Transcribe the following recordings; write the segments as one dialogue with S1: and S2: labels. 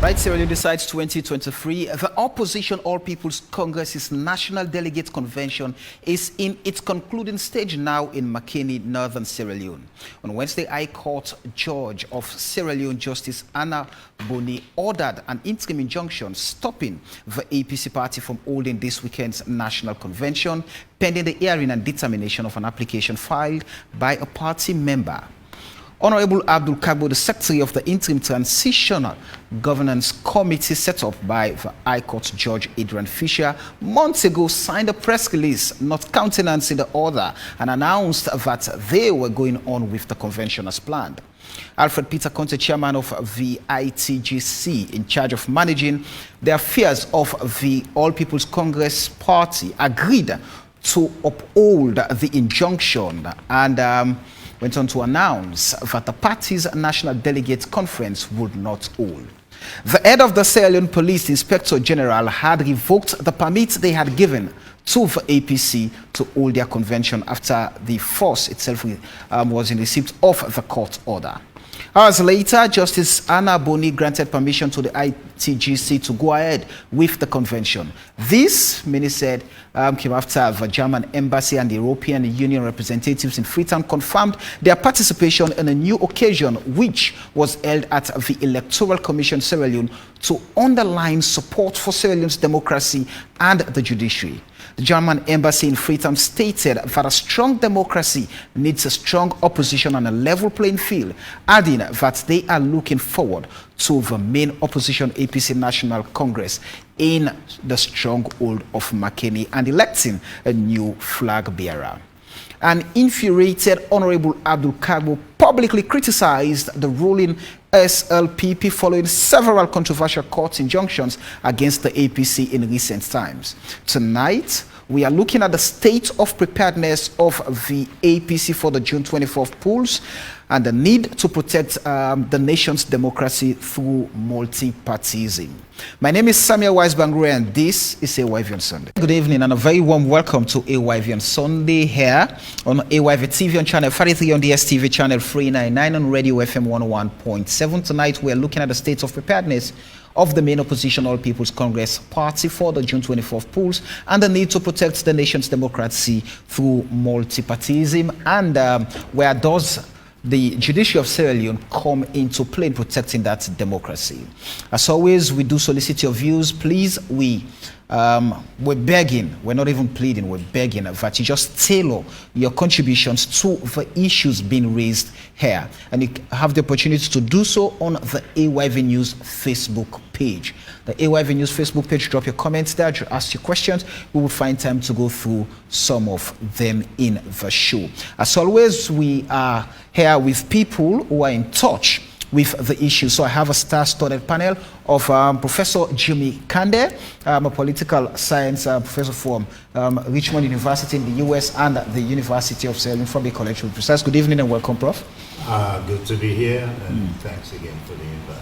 S1: Right, Sierra Leone decides 2023. The Opposition All People's Congress's National Delegate Convention is in its concluding stage now in Makeni, northern Sierra Leone. On Wednesday, High Court Judge of Sierra Leone Justice Anna Boni ordered an interim injunction stopping the APC party from holding this weekend's national convention, pending the hearing and determination of an application filed by a party member. Honorable Abdul Kagbo, the Secretary of the Interim Transitional Governance Committee set up by the High Court Judge Adrian Fisher, months ago signed a press release not countenancing the order and announced that they were going on with the convention as planned. Alfred Peter Conte, chairman of the ITGC, in charge of managing the affairs of the All People's Congress Party, agreed to uphold the injunction and went on to announce that the party's National Delegates Conference would not hold. The head of the Sierra Leone Police, Inspector General, had revoked the permit they had given to the APC to hold their convention after the force itself was in receipt of the court order. Hours later, Justice Anna Boni granted permission to the ITGC to go ahead with the convention. This, many said, came after the German embassy and the European Union representatives in Freetown confirmed their participation in a new occasion which was held at the Electoral Commission Sierra Leone to underline support for Sierra Leone's democracy and the judiciary. The German embassy in Freetown stated that a strong democracy needs a strong opposition on a level playing field, adding that they are looking forward to the main opposition APC National Congress in the stronghold of Makeni and electing a new flag bearer. An infuriated Honorable Abdul Kagbo publicly criticized the ruling SLPP following several controversial court injunctions against the APC in recent times. Tonight, we are looking at the state of preparedness of the APC for the June 24th polls and the need to protect the nation's democracy through multi-partyism. My name is Samuel Weisbangure and this is AYV on Sunday. Good evening and a very warm welcome to AYV on Sunday here on AYV TV on channel 33 on DSTV channel 399 on Radio FM 101.7. Tonight we are looking at the state of preparedness of the main opposition All People's Congress Party for the June 24th polls and the need to protect the nation's democracy through multi-partyism and where does the Judiciary of Sierra Leone come into play in protecting that democracy. As always, we do solicit your views. Please, we're begging, we're not even pleading, we're begging that you just tailor your contributions to the issues being raised here. And you have the opportunity to do so on the AYV News Facebook page. The AYV News Facebook page, drop your comments there, ask your questions. We will find time to go through some of them in the show. As always, we are here with people who are in touch with the issue. So I have a star-studded panel of Professor Jimmy Kande, a political science professor from Richmond University in the US and the University of Sierra Leone from the College of Precise. Good evening and welcome, Prof.
S2: Good to be here and thanks again for the invite.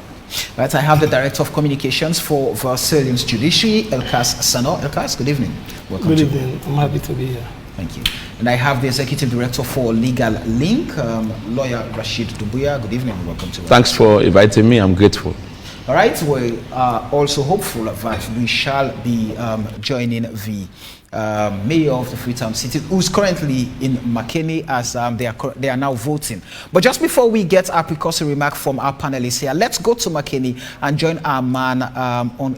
S1: Right, I have the Director of Communications for Sierra Leone's Judiciary, Elkas Sano. Elkas, good evening. Welcome.
S3: Good evening. I'm happy to be here.
S1: Thank you. And I have the Executive Director for Legal Link, Lawyer Rashid Dubuya. Good evening and welcome to us.
S4: Thanks for inviting me. I'm grateful.
S1: All right, we are also hopeful that we shall be joining the Mayor of the Freetown City, who's currently in Makeni as they are now voting. But just before we get our precursory remark from our panelists here, let's go to Makeni and join our man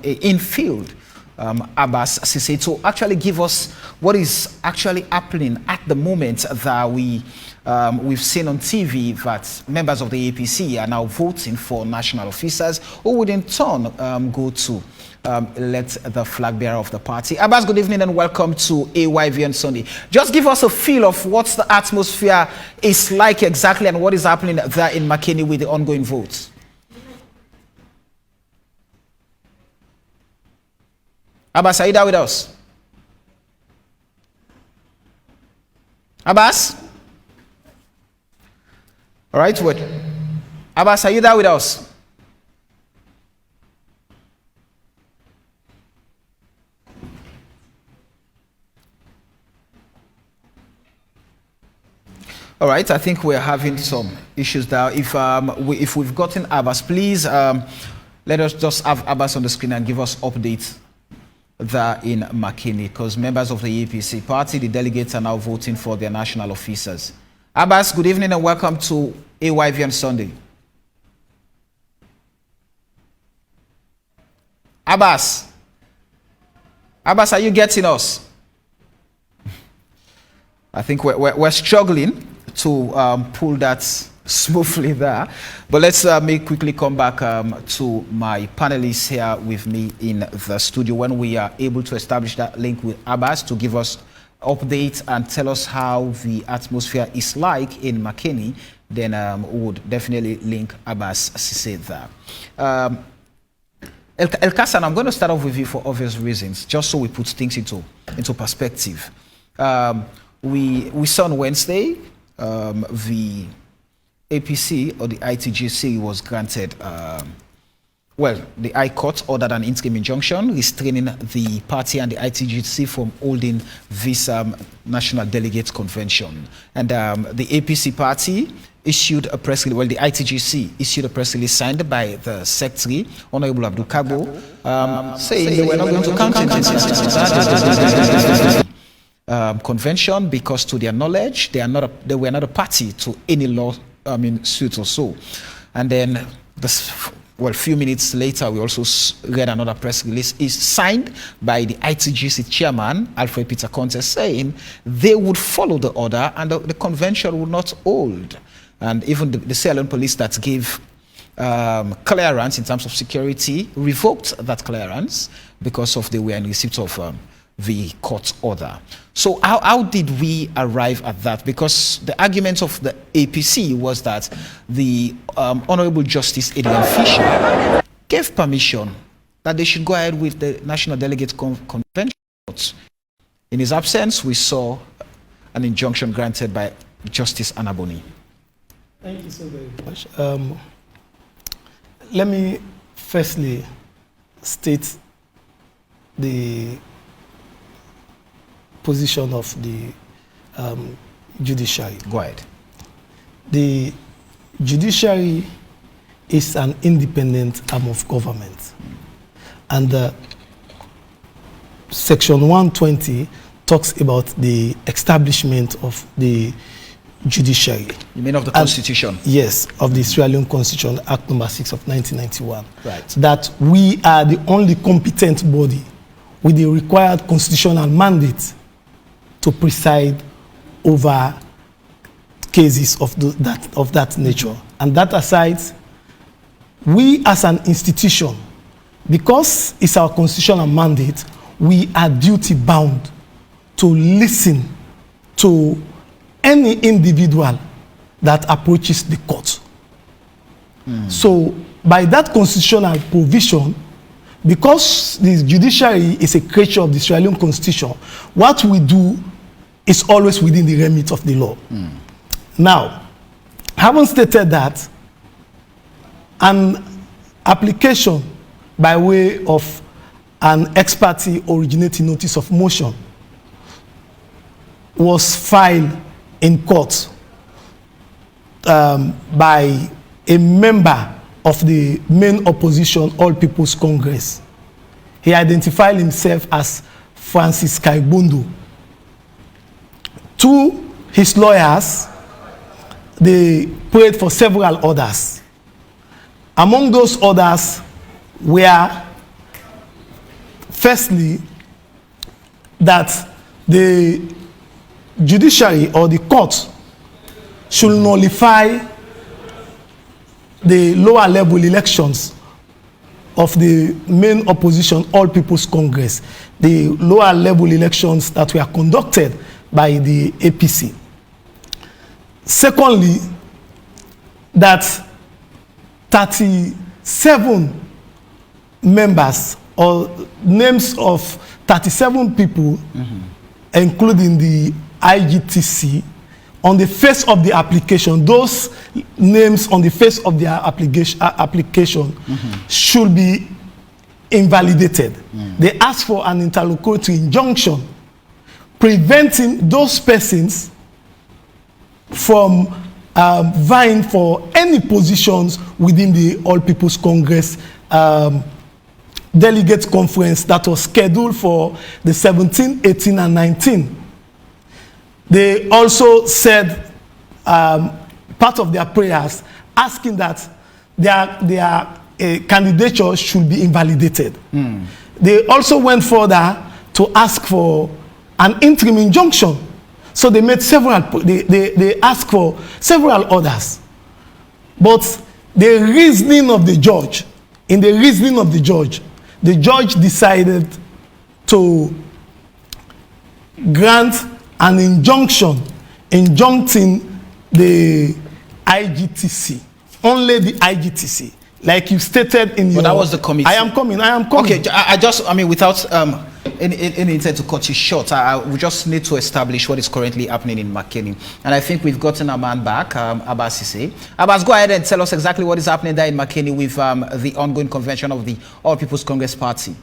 S1: in field, Abbas Sise, to actually give us what is actually happening at the moment that we've seen on TV that members of the APC are now voting for national officers who would in turn go to elect the flag bearer of the party. Abbas, good evening and welcome to AYV on Sunday. Just give us a feel of what the atmosphere is like exactly and what is happening there in Makeni with the ongoing votes. Abbas, are you there with us? Abbas? All right, wait. Abbas, are you there with us? All right, I think we're having some issues there. If we've gotten Abbas, please let us just have Abbas on the screen and give us updates there in Makeni, because members of the APC party, the delegates, are now voting for their national officers. Abbas, good evening and welcome to AYV on Sunday. Abbas, are you getting us? I think we're struggling to pull that smoothly there. But let's quickly come back to my panelists here with me in the studio when we are able to establish that link with Abbas to give us updates and tell us how the atmosphere is like in Makeni. Then we would definitely link Abbas Sise there. El Kassan, I'm going to start off with you for obvious reasons, just so we put things into perspective. We saw on Wednesday the APC or the ITGC was granted, the High Court ordered an interim injunction restraining the party and the ITGC from holding this National Delegates Convention. And the APC party issued a press release, well, the ITGC issued a press release signed by the Secretary, Honorable Abdul Kabo, saying they were not going to countenance convention because, to their knowledge, they were not a party to any law, suit or so. And then, a few minutes later, we also read another press release is signed by the ITGC chairman, Alfred Peter Conte, saying they would follow the order and the convention would not hold. And even the Sierra Leone police that gave clearance in terms of security revoked that clearance because they were in receipt of the court order. So how did we arrive at that? Because the argument of the APC was that the Honorable Justice Adrian Fisher gave permission that they should go ahead with the National Delegate Convention. In his absence, we saw an injunction granted by Justice Anaboni.
S3: Thank you so very much. Let me firstly state the position of the judiciary.
S1: Go ahead.
S3: The judiciary is an independent arm of government. And Section 120 talks about the establishment of the judiciary.
S1: You mean of the Constitution?
S3: Yes, of the Sierra Leone Constitution, Act number 6 of 1991.
S1: Right.
S3: That we are the only competent body with the required constitutional mandate to preside over cases of that nature. And that aside, we as an institution, because it's our constitutional mandate, we are duty bound to listen to any individual that approaches the court. So by that constitutional provision, because the judiciary is a creature of the Sierra Leone Constitution, what we do is always within the remit of the law. Now, having stated that, an application by way of an ex parte originating notice of motion was filed in court by a member of the main opposition All People's Congress. He identified himself as Francis Kaibondo. To his lawyers, they prayed for several orders. Among those orders were, firstly, that the judiciary or the court should nullify the lower level elections of the main opposition All People's Congress, the lower level elections that were conducted by the APC. Secondly, that 37 members or names of 37 people, including the IGTC, on the face of the application, those names on the face of their application should be invalidated. They ask for an interlocutory injunction preventing those persons from vying for any positions within the All People's Congress delegate conference that was scheduled for the 17, 18, and 19. They also said part of their prayers asking that their candidature should be invalidated. They also went further to ask for an interim injunction. So they made several, they asked for several orders. But the reasoning of the judge, in the reasoning of the judge decided to grant an injunction, injuncting the IGTC, only the IGTC, like you stated in your...
S1: But that was the committee.
S3: I am coming.
S1: Okay, I mean, without any intent to cut you short, we just need to establish what is currently happening in Makeni. And I think we've gotten a man back, Abbas Sise. Abbas, go ahead and tell us exactly what is happening there in Makeni with the ongoing convention of the All People's Congress Party.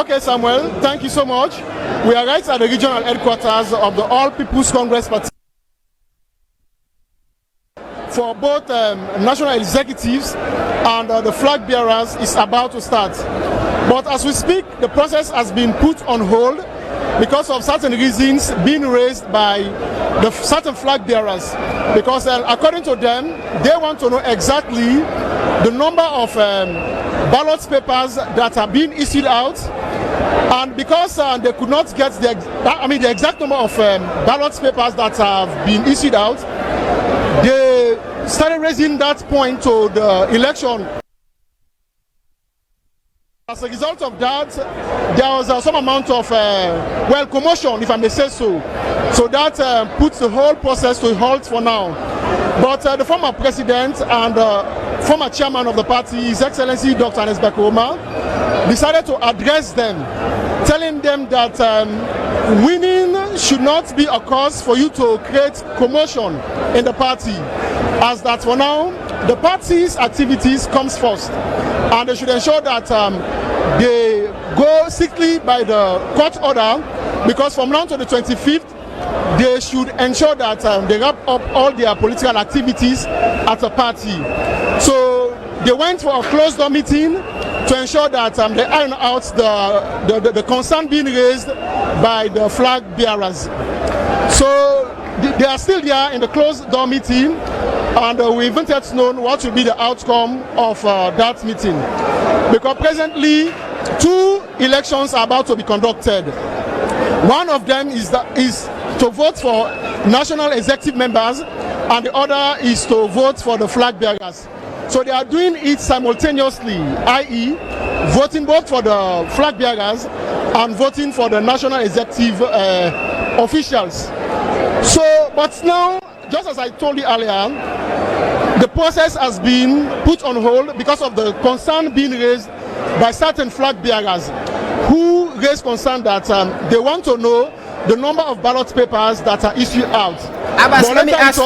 S5: Okay, Samuel, thank you so much. We are right at the regional headquarters of the All People's Congress Party for both national executives and the flag bearers is about to start. But as we speak, the process has been put on hold because of certain reasons being raised by the certain flag bearers. Because according to them, they want to know exactly the number of ballot papers that are being issued out, and because they could not get the exact number of ballot papers that have been issued out, they started raising that point to the election. As a result of that, there was some amount of commotion, if I may say so. So that puts the whole process to a halt for now. But the former president and former chairman of the party, His Excellency Dr. Anes Bakuroma, decided to address them, telling them that winning should not be a cause for you to create commotion in the party. As that for now, the party's activities comes first, and they should ensure that they go strictly by the court order, because from now to the 25th, they should ensure that they wrap up all their political activities at the party. So they went for a closed-door meeting to ensure that they iron out the concern being raised by the flag bearers. So they are still there in the closed-door meeting, and we haven't yet known what will be the outcome of that meeting. Because presently, 2 elections are about to be conducted. One of them is to vote for national executive members, and the other is to vote for the flag bearers. So they are doing it simultaneously, i.e. voting both for the flag bearers and voting for the national executive officials. So, but now, just as I told you earlier, the process has been put on hold because of the concern being raised by certain flag bearers who raised concern that they want to know the number of ballot papers that are issued out.
S1: Abbas, let me ask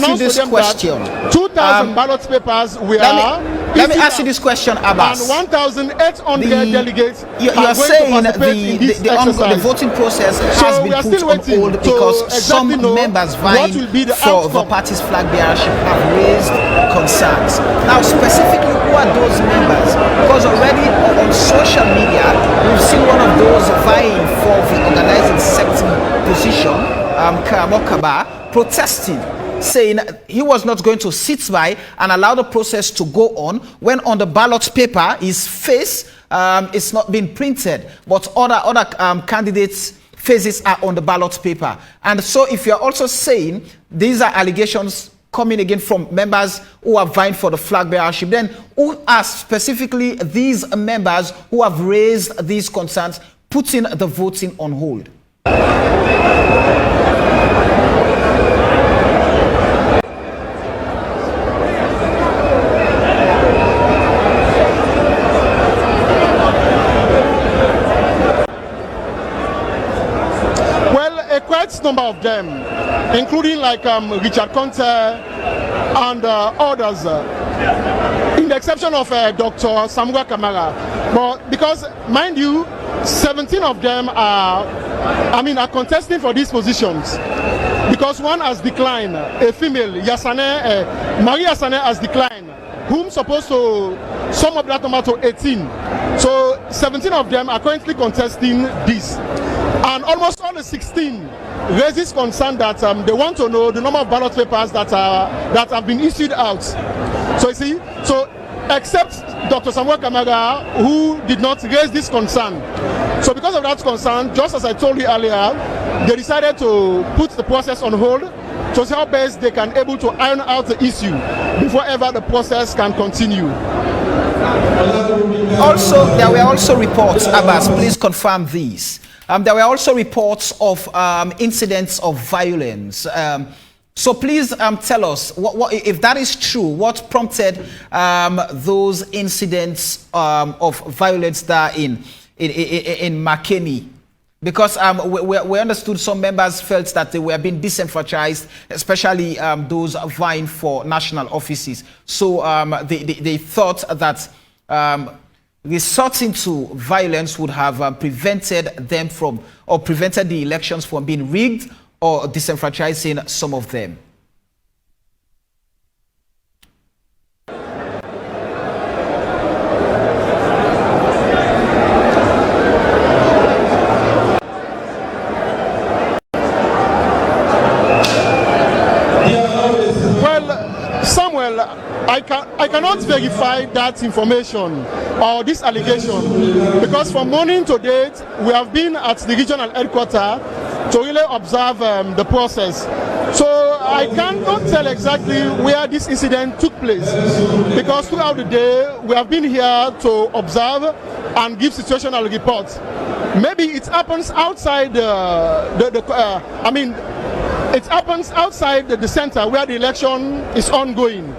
S1: you this question.
S5: 2,000 ballot papers
S1: let me ask you this question, Abbas.
S5: And 1,800 delegates
S1: you are saying the voting process has been put on hold because some members vying for the party's flag bearership have raised concerns. Now, specifically, who are those members? Because already on social media, we've seen one of those vying for the organizing secretary position, Karamokaba, protesting, saying he was not going to sit by and allow the process to go on when on the ballot paper his face is not being printed, but other candidates' faces are on the ballot paper. And so if you're also saying these are allegations coming again from members who are vying for the flag bearership, then who are specifically these members who have raised these concerns, putting the voting on hold?
S5: Number of them, including like Richard Conte and others. in the exception of Dr. Samuel Kamara. But because, mind you, 17 of them are contesting for these positions. Because one has declined, a female, Marie Yasane has declined, whom supposed to sum up that number to 18. So 17 of them are currently contesting this. And almost all the 16 raises concern that they want to know the number of ballot papers that have been issued out. So you see, except Dr. Samuel Kamara, who did not raise this concern. So because of that concern, just as I told you earlier, they decided to put the process on hold to see how best they can able to iron out the issue before ever the process can continue.
S1: Also, there were also reports, Abbas, please confirm these. There were also reports of incidents of violence. So please tell us, what, if that is true, what prompted those incidents of violence there in Makeni? Because we understood some members felt that they were being disenfranchised, especially those vying for national offices. So they thought that resorting to violence would have prevented them from, or prevented the elections from being rigged or disenfranchising some of them.
S5: I cannot verify that information or this allegation because from morning to date we have been at the regional headquarters to really observe the process. So I cannot tell exactly where this incident took place because throughout the day we have been here to observe and give situational reports. Maybe it happens outside it happens outside the center where the election is ongoing.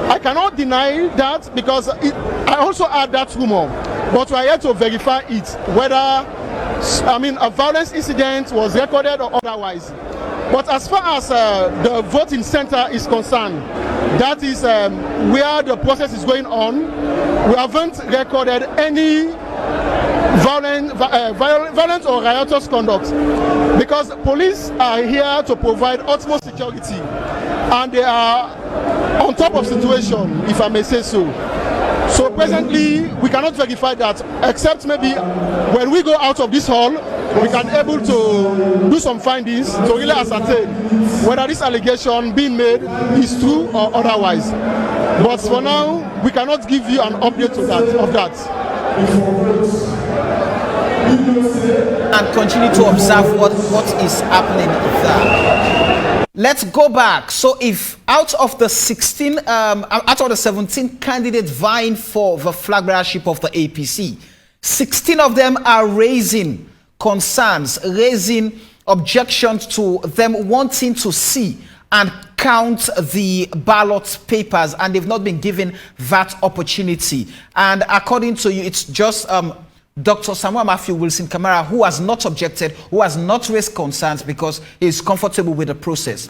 S5: I cannot deny that because I also heard that rumor, but we are here to verify it, whether a violence incident was recorded or otherwise. But as far as the voting center is concerned, that is where the process is going on. We haven't recorded any violent or riotous conduct because police are here to provide utmost security and they are on top of situation, if I may say so. So presently we cannot verify that, except maybe when we go out of this hall we can able to do some findings to really ascertain whether this allegation being made is true or otherwise. But for now we cannot give you an update of that.
S1: And continue to observe what is happening there. Let's go back. So if out of the 17 candidates vying for the flag bearership of the APC, 16 of them are raising concerns, raising objections to them wanting to see and count the ballot papers, and they've not been given that opportunity. And according to you, it's just Dr. Samuel Matthew Wilson Kamara who has not objected, who has not raised concerns because he is comfortable with the process.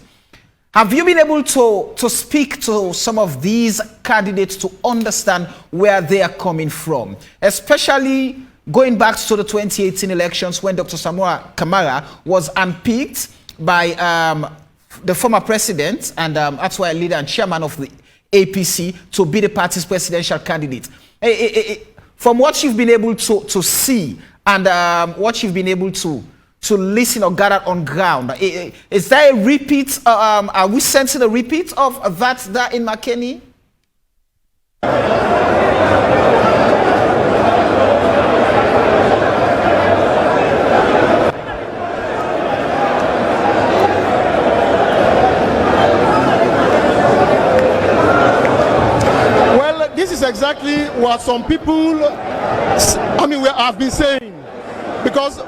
S1: Have you been able to speak to some of these candidates to understand where they are coming from, especially going back to the 2018 elections when Dr. Samuel Kamara was unpicked by the former president and actual leader and chairman of the APC to be the party's presidential candidate? From what you've been able to see and what you've been able to listen or gather on ground, is there a repeat? Are we sensing a repeat of that in Makeni?
S5: This is exactly what some people, we have been saying, because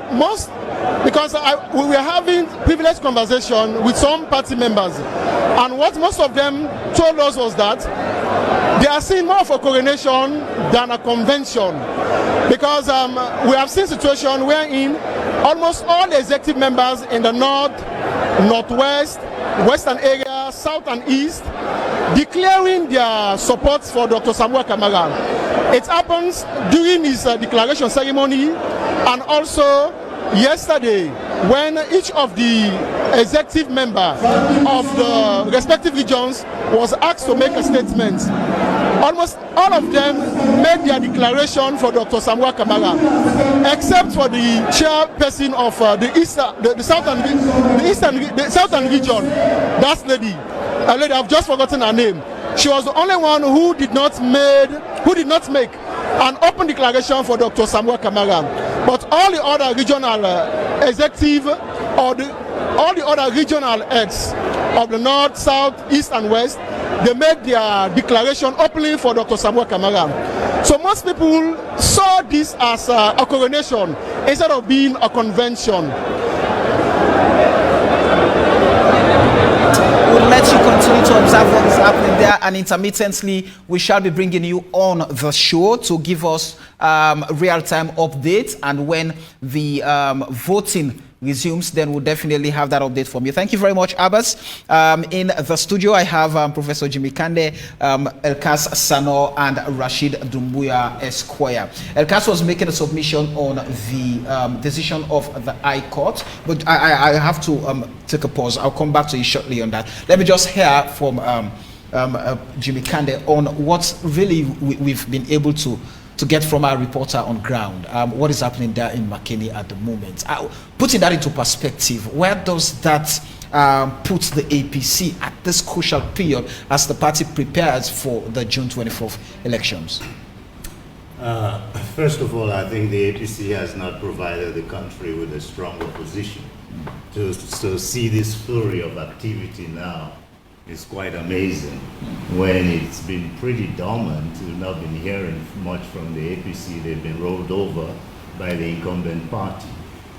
S5: we were having privileged conversation with some party members, and what most of them told us was that they are seeing more of a coronation than a convention, because we have seen situation wherein almost all the executive members in the north, northwest, western area, south and east declaring their support for Dr. Samuel Kamara. It happens during his declaration ceremony, and also yesterday when each of the executive members of the respective regions was asked to make a statement. Almost all of them made their declaration for Dr. Samuel Kamara, except for the chairperson of the southern region. That lady, a lady, I've just forgotten her name. She was the only one who did not make an open declaration for Dr. Samuel Kamara. But all the other regional executive or all the other regional heads of the north, south, east, and west, they made their declaration openly for Dr. Samuel Kamara. So most people saw this as a coronation instead of being a convention.
S1: We'll let you continue to observe what is happening there, and intermittently we shall be bringing you on the show to give us real-time updates, and when the voting resumes, then we'll definitely have that update from you. Thank you very much, Abbas. In the studio, I have Professor Jimmy Kande, Elkas Sano, and Rashid Dumbuya Esquire. Elkas was making a submission on the decision of the High Court, but I have to take a pause. I'll come back to you shortly on that. Let me just hear from Jimmy Kande on what really we've been able to get from our reporter on ground. What is happening there in Makeni at the moment? Putting that into perspective, where does that put the APC at this crucial period as the party prepares for the June 24th elections?
S2: First of all, I think the APC has not provided the country with a strong opposition. To see this flurry of activity now is quite amazing when it's been pretty dormant. We've not been hearing much from the APC. They've been rolled over by the incumbent party.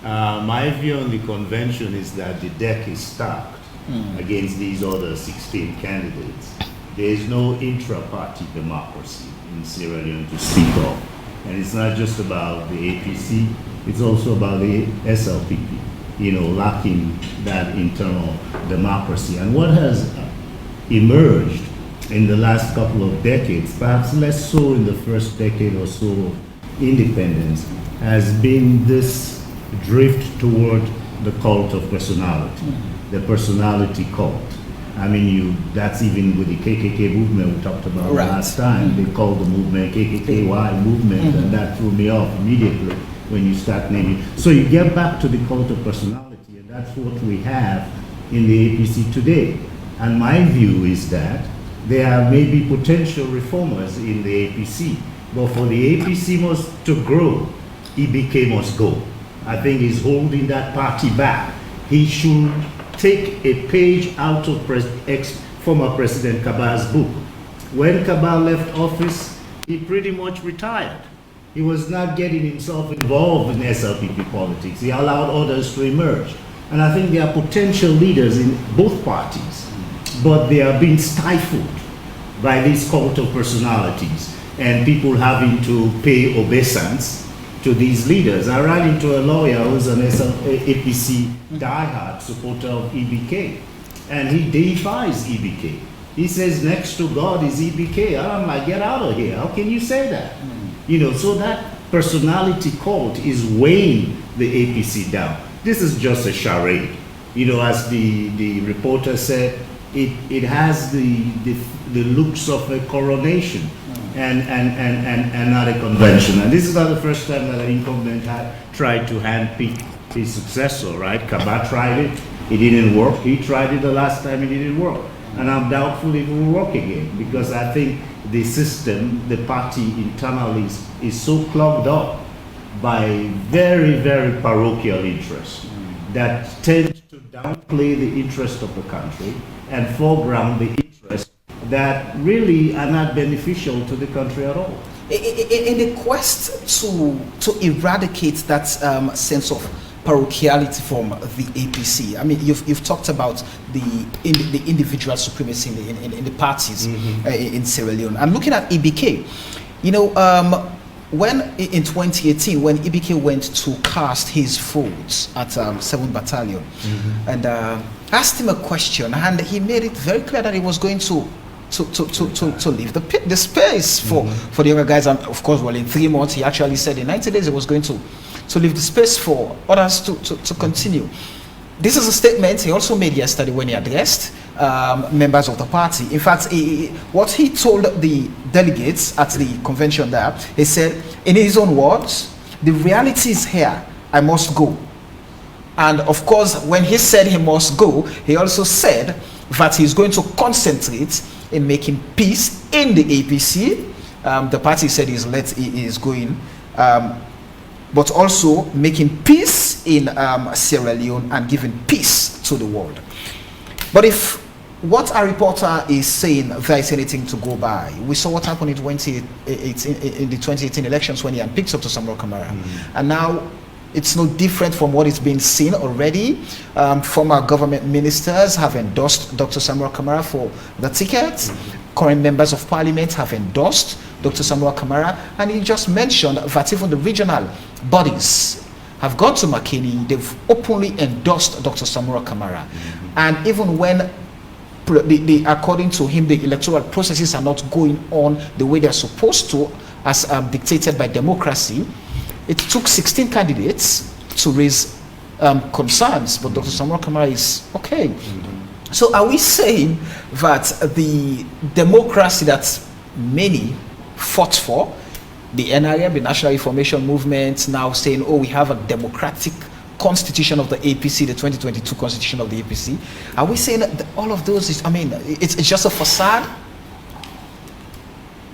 S2: My view on the convention is that the deck is stacked against these other 16 candidates. There is no intra-party democracy in Sierra Leone to speak of. And it's not just about the APC, it's also about the SLPP, lacking that internal democracy. And what has emerged in the last couple of decades, perhaps less so in the first decade or so of independence, has been this drift toward the cult of personality, the personality cult. I mean, that's even with the KKK movement we talked about last time. They called the movement KKKY movement, and that threw me off immediately when you start naming. So you get back to the cult of personality, and that's what we have in the APC today. And my view is that there are maybe potential reformers in the APC, but for the APC to grow, EBK must go. I think he's holding that party back. He should take a page out of former President Kaba's book. When Kaba left office, he pretty much retired. He was not getting himself involved in SLPP politics. He allowed others to emerge. And I think there are potential leaders in both parties, but they are being stifled by this cult of personalities and people having to pay obeisance to these leaders. I ran into a lawyer who's an APC diehard supporter of EBK, and he deifies EBK. He says next to God is EBK. I'm like, get out of here. How can you say that? So that personality cult is weighing the APC down. This is just a charade. As the reporter said, it has the looks of a coronation and not a convention. And this is not the first time that an incumbent had tried to handpick his successor, right? Kaba tried it, it didn't work. He tried it the last time, it didn't work. And I'm doubtful it will work again, because I think the system, the party internally is so clogged up by very, very parochial interests that tend to downplay the interest of the country and foreground the interests that really are not beneficial to the country at all.
S1: In the quest to eradicate that sense of parochiality from the APC, I mean, you've talked about the individual supremacy in the parties in Sierra Leone. I'm looking at EBK. When in 2018, when EBK went to cast his votes at 7th Battalion, and asked him a question, and he made it very clear that he was going to to leave the space for the other guys. And of course, well, in 3 months, he actually said in 90 days he was going to leave the space for others to continue. This is a statement he also made yesterday when he addressed members of the party. In fact, what he told the delegates at the convention there, he said, in his own words, the reality is here, I must go. And of course, when he said he must go, he also said that he's going to concentrate in making peace in the APC. The party said he is going, but also making peace in Sierra Leone and giving peace to the world. But if what our reporter is saying there is anything to go by, we saw what happened in the 2018 elections when he had picked Dr. Samuel Kamara. And now it's no different from what is being seen already. Former government ministers have endorsed Dr. Samuel Kamara for the ticket. Current members of parliament have endorsed Dr. Samuel Kamara. And he just mentioned that even the regional bodies have gone to Makeni. They've openly endorsed Dr. Samuel Kamara. And even when, according to him, the electoral processes are not going on the way they're supposed to, as dictated by democracy, it took 16 candidates to raise concerns, but Dr. Samuel Kamara is okay. So are we saying that the democracy that many fought for, the NRM, the National Reformation Movement, now saying, oh, we have a democratic constitution of the APC, the 2022 constitution of the APC, are we saying that all of those is, I mean, it's just a facade?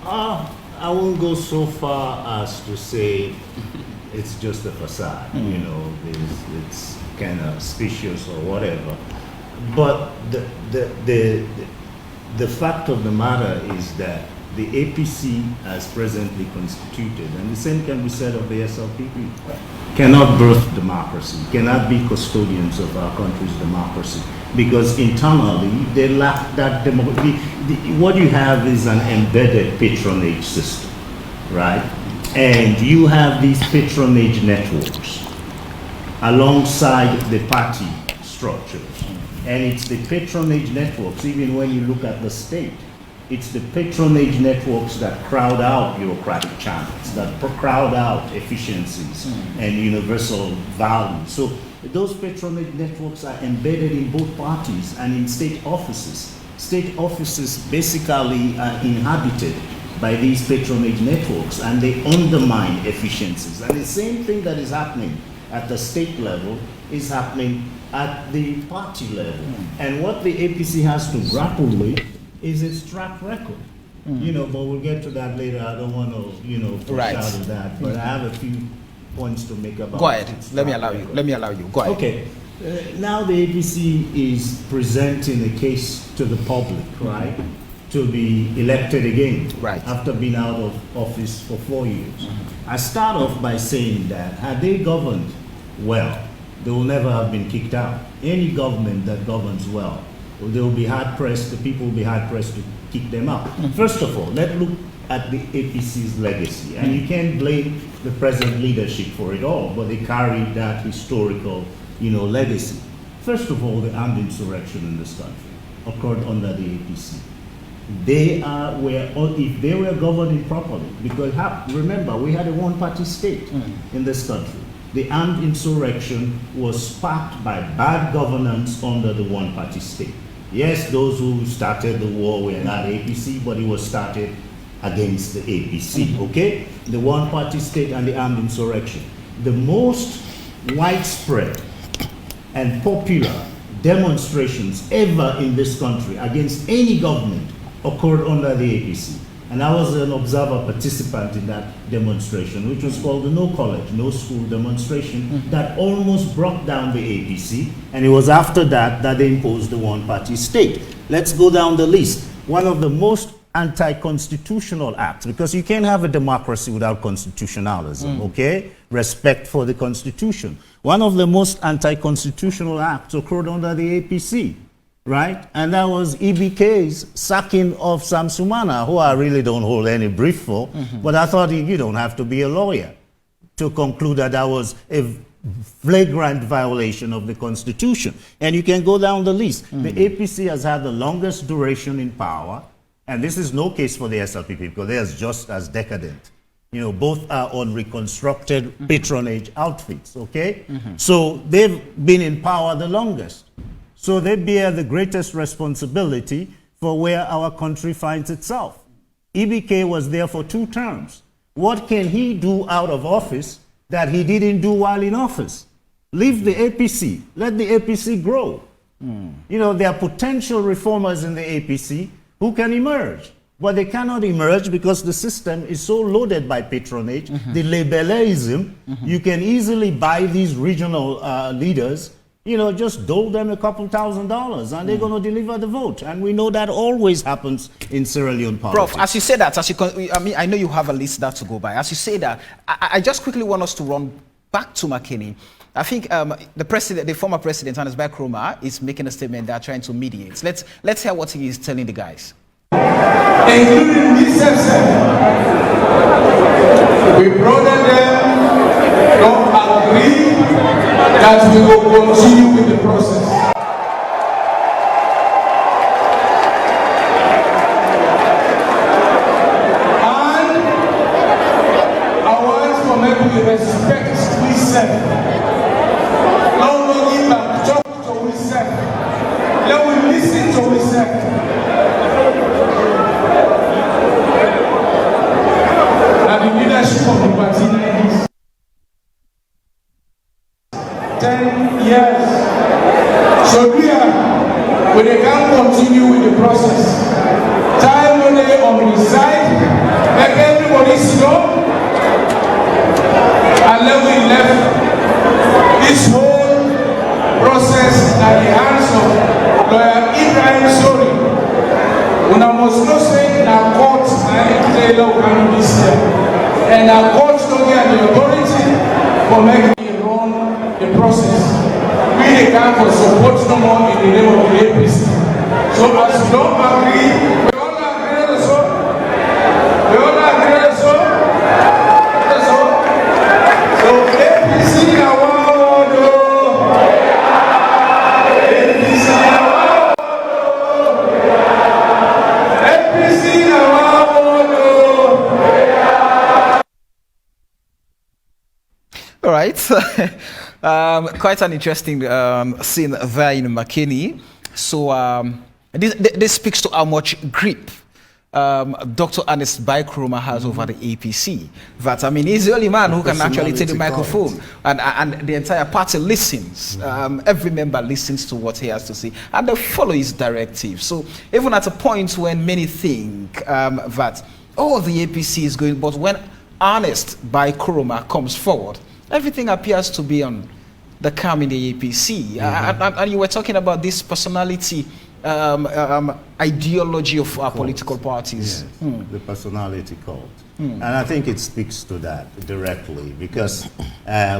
S2: I won't go so far as to say it's just a facade, you know, it's kind of specious or whatever. But the fact of the matter is that the APC as presently constituted, and the same can be said of the SLPP, cannot birth democracy, cannot be custodians of our country's democracy, because internally they lack that democracy. What you have is an embedded patronage system, right? And you have these patronage networks alongside the party structures. And it's the patronage networks, even when you look at the state, it's the patronage networks that crowd out bureaucratic channels, that crowd out efficiencies and universal values. So those patronage networks are embedded in both parties and in state offices. State offices basically are inhabited by these patronage networks, and they undermine efficiencies. And the same thing that is happening at the state level is happening at the party level. And what the APC has to grapple with is its track record. You know, but we'll get to that later. I don't want to, you know, foreshadow that. But I have a few points to make about.
S1: Go ahead. Let me allow you. Let me allow you. Go ahead.
S2: Okay. Now the APC is presenting a case to the public, right? To be elected again,
S1: right,
S2: after being out of office for 4 years. I start off by saying that had they governed well, they will never have been kicked out. Any government that governs well, they will be hard pressed, the people will be hard pressed to kick them out. First of all, let's look at the APC's legacy. And you can't blame the present leadership for it all, but they carry that historical, you know, legacy. First of all, the armed insurrection in this country occurred under the APC. They if they were governing properly, because remember, we had a one-party state in this country. The armed insurrection was sparked by bad governance under the one-party state. Yes, those who started the war were not APC, but it was started against the APC, okay? The one-party state and the armed insurrection. The most widespread and popular demonstrations ever in this country against any government occurred under the APC. And I was an observer participant in that demonstration, which was called the No College, No School demonstration, that almost brought down the APC. And it was after that that they imposed the one-party state. Let's go down the list. One of the most anti-constitutional acts, because you can't have a democracy without constitutionalism, okay? Respect for the Constitution. One of the most anti-constitutional acts occurred under the APC. Right? And that was EBK's sacking of Sam Sumana, who I really don't hold any brief for, but I thought you don't have to be a lawyer to conclude that that was a flagrant violation of the Constitution. And you can go down the list. The APC has had the longest duration in power, And this is no case for the SLPP because they are just as decadent. You know, both are on reconstructed patronage outfits, okay? So they've been in power the longest. So they bear the greatest responsibility for where our country finds itself. EBK was there for 2 terms. What can he do out of office that he didn't do while in office? Leave the APC. Let the APC grow. You know, there are potential reformers in the APC who can emerge. But they cannot emerge because the system is so loaded by patronage, the labelism. You can easily buy these regional leaders, you know, just dole them a couple $1,000s and they're going to deliver the vote. And we know that always happens in Sierra Leone politics.
S1: Prof, as you say that, I mean, I know you have a list that to go by. As you say that, I just quickly want us to run back to Makeni. I think the former president, Hannes Bakroma, is making a statement that trying to mediate. Let's hear what he is telling the guys.
S6: Including me, we brother them don't agree that we will continue with the process. And I want for me to respect we self. Don't give back, talk to we self. Let we listen to we self. The leadership of the party is 10 years. So when they can't continue with the process, time when they on the side, make everybody sit up, and then we left this whole process at the hands of lawyer Ibrahim Sori. When I must not say in our court, I Taylor can be here. And our courts don't get the authority for making it run the process. We can't for support no more in the name of the APC. So as we don't agree, we all agree on the soul. We all agree on the soul. That's all. So APC now want APC now APC now.
S1: All right. Quite an interesting scene there in Makeni. So this speaks to how much grip Dr. Ernest Bakroma has over the APC. That, I mean, he's the only man who can actually take the microphone and the entire party listens. Every member listens to what he has to say and they follow his directives. So even at a point when many think that, oh, the APC is going, but when Ernest Bakroma comes forward, everything appears to be on the calm in the APC. And you were talking about this personality ideology of our political parties.
S2: Yes, the personality cult. And I think it speaks to that directly because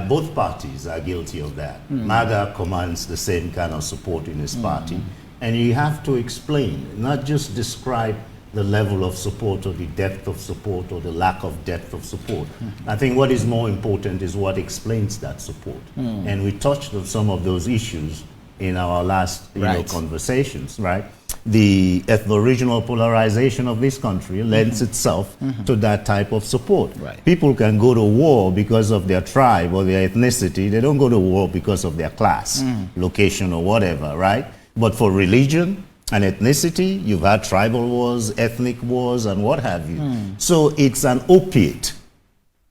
S2: both parties are guilty of that. MAGA commands the same kind of support in his party. And you have to explain, not just describe the level of support or the depth of support or the lack of depth of support. I think what is more important is what explains that support. And we touched on some of those issues in our last conversations, right? The ethno-regional polarization of this country lends itself to that type of support. People can go to war because of their tribe or their ethnicity. They don't go to war because of their class, location or whatever, right? But for religion and ethnicity, you've had tribal wars, ethnic wars, and what have you. So it's an opiate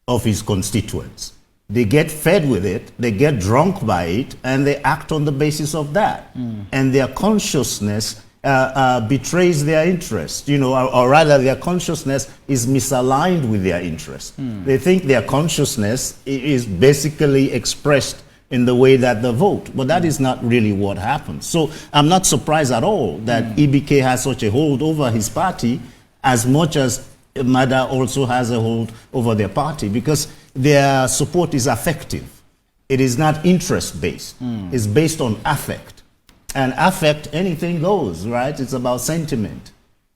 S2: of his constituents. They get fed with it, they get drunk by it, and they act on the basis of that. And their consciousness betrays their interest, you know, or rather their consciousness is misaligned with their interest. They think their consciousness is basically expressed in the way that they vote, but that is not really what happens. So I'm not surprised at all that EBK has such a hold over his party as much as MADA also has a hold over their party, because their support is affective. It is not interest-based. It's based on affect. And affect, anything goes, right? It's about sentiment.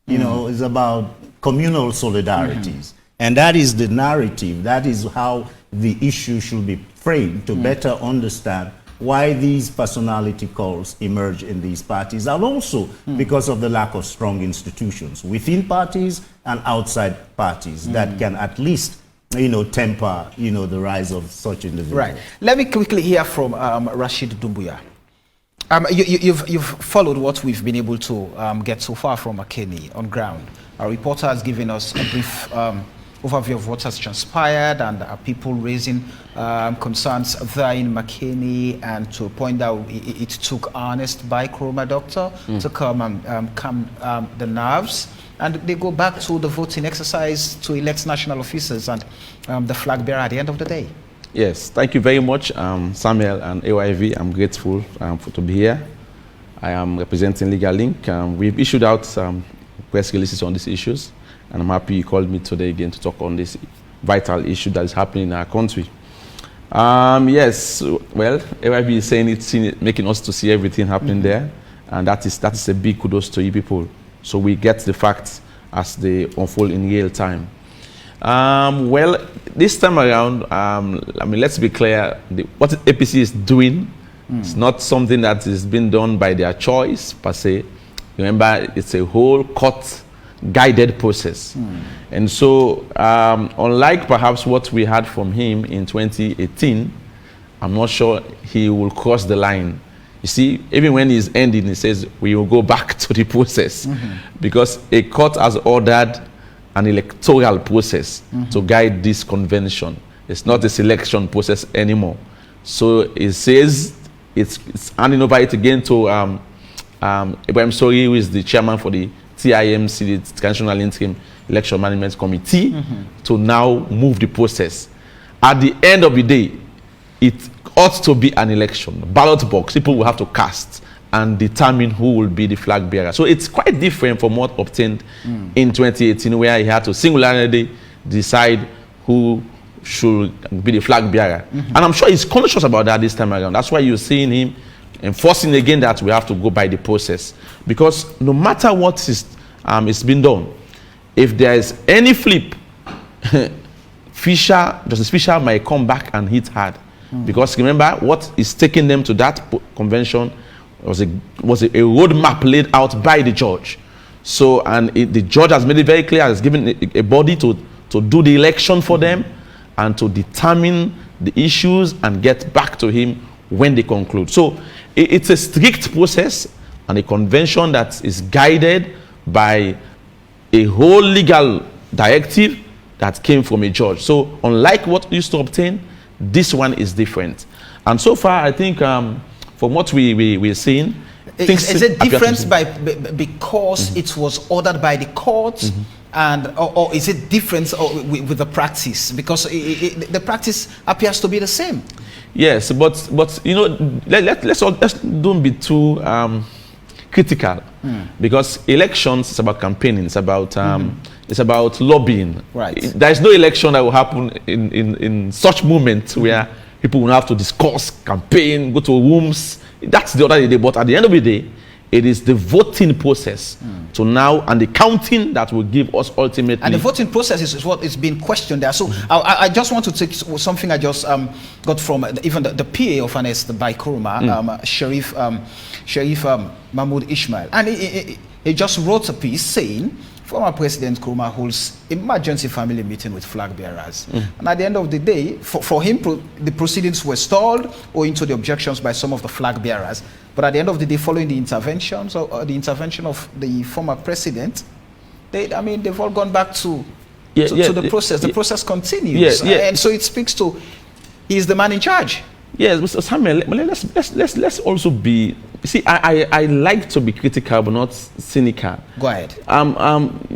S2: You know, it's about communal solidarities. And that is the narrative. That is how the issue should be framed to better understand why these personality calls emerge in these parties, and also because of the lack of strong institutions within parties and outside parties that can at least, temper, the rise of such individuals.
S1: Right. Let me quickly hear from Rashid Dumbuya. You've followed what we've been able to get so far from Makeni on ground. Our reporter has given us a brief overview of what has transpired, and people raising concerns there in Makeni, and to point out it took Ernest by Kuruma Doctor to come and calm the nerves. And they go back to the voting exercise to elect national officers and the flag bearer at the end of the day.
S4: Yes, thank you very much, Samuel and AYV. I'm grateful to be here. I am representing Legal Link. We've issued out press releases on these issues, and I'm happy you called me today again to talk on this vital issue that is happening in our country. Yes, well, AYV is saying it's making us to see everything happening there, and that is a big kudos to you people. So we get the facts as they unfold in real time. Well, this time around, let's be clear, what APC is doing is not something that is being done by their choice, per se. Remember, it's a whole court-guided process. And so, unlike perhaps what we had from him in 2018, I'm not sure he will cross the line. You see, even when he's ending, he says, we will go back to the process. Because a court has ordered an electoral process to guide this convention. It's not a selection process anymore. So it says it's handing over it again to Ibrahim Sori, who is the chairman for the TIMC, the Transitional Interim Election Management Committee, to now move the process. At the end of the day, it ought to be an election. Ballot box, people will have to cast and determine who will be the flag bearer. So it's quite different from what obtained in 2018, where he had to singularly decide who should be the flag bearer. And I'm sure he's conscious about that this time around. That's why you're seeing him enforcing again that we have to go by the process. Because no matter what is been done, if there is any flip, Justice Fisher might come back and hit hard. Because remember, what is taking them to that convention was a roadmap laid out by the judge. So, and the judge has made it very clear, has given a body to do the election for them and to determine the issues and get back to him when they conclude. So it's a strict process and a convention that is guided by a whole legal directive that came from a judge. So unlike what used to obtain, this one is different. And so far, I think from what we're seeing,
S1: is it different because it was ordered by the court, and or is it different with the practice? Because the practice appears to be the same.
S4: Yes, but let's don't be too critical, because elections is about campaigning. It's about lobbying.
S1: Right.
S4: There is no election that will happen in such moments where people will have to discuss, campaign, go to rooms. That's the other day. But at the end of the day, it is the voting process to now, and the counting that will give us ultimately.
S1: And the voting process is what is being questioned there. So I just want to take something I just got from even the PA of Ernest by Kuruma, Sharif Mahmoud Ismail. And he just wrote a piece saying, former President Kuruma holds emergency family meeting with flag bearers. And at the end of the day, for him, the proceedings were stalled owing to the objections by some of the flag bearers. But at the end of the day, following the interventions or the intervention of the former president, they've all gone back to the process. The process continues. And so it speaks to, he's the man in charge.
S4: Yes, Mr. Samuel, let's also be, see, I like to be critical but not cynical.
S1: Go ahead.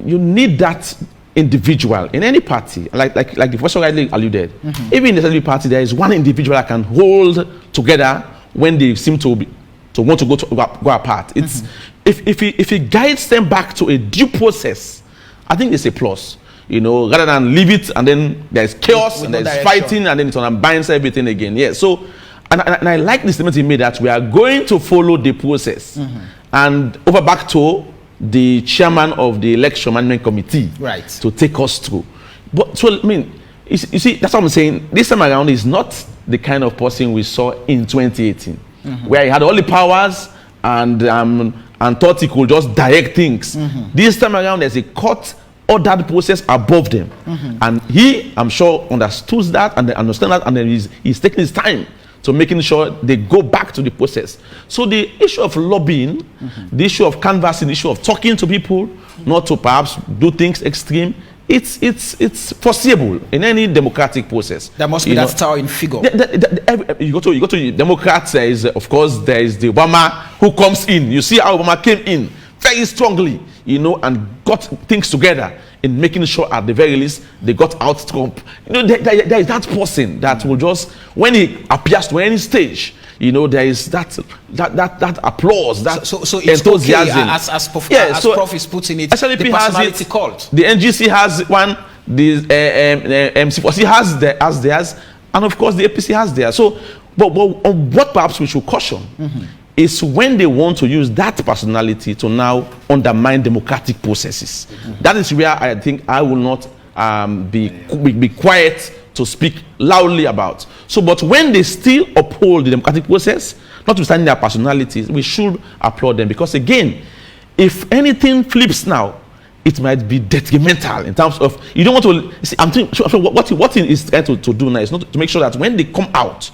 S4: You need that individual in any party, like the professor rightly alluded. Even in the SLP party, there is one individual that can hold together when they seem to want to go apart. It's if he guides them back to a due process, I think it's a plus. Rather than leave it and then there's chaos and there's fighting and then it unbinds everything again. Yeah. So, and I like the statement he made that we are going to follow the process. And over back to the chairman of the Election Management Committee,
S1: right,
S4: to take us through. But so, you see, that's what I'm saying. This time around is not the kind of person we saw in 2018, where he had all the powers and thought he could just direct things. This time around, there's a court-ordered process above them. And he, I'm sure, understood that and understand that, and then he's taking his time to making sure they go back to the process. So the issue of lobbying, the issue of canvassing, the issue of talking to people, not to perhaps do things extreme, it's foreseeable in any democratic process.
S1: There must be that towering figure.
S4: You go to the Democrats. There is, of course, there is the Obama who comes in. You see how Obama came in very strongly, and got things together in making sure at the very least they got out Trump. There is that person that will just, when he appears to any stage, there is that applause, that
S1: so it's
S4: enthusiasm.
S1: Okay, as Prof is putting it,
S4: SLP
S1: the personality
S4: has
S1: cult.
S4: The NGC has one, the MC4C has theirs, and of course the APC has theirs. So, but what perhaps we should caution is when they want to use that personality to now undermine democratic processes. That is where I think I will not be quiet to speak loudly about. So, but when they still uphold the democratic process, notwithstanding their personalities, we should applaud them, because again, if anything flips now, it might be detrimental in terms of, you don't want to see, I'm thinking, what he is trying to do now is not to make sure that when they come out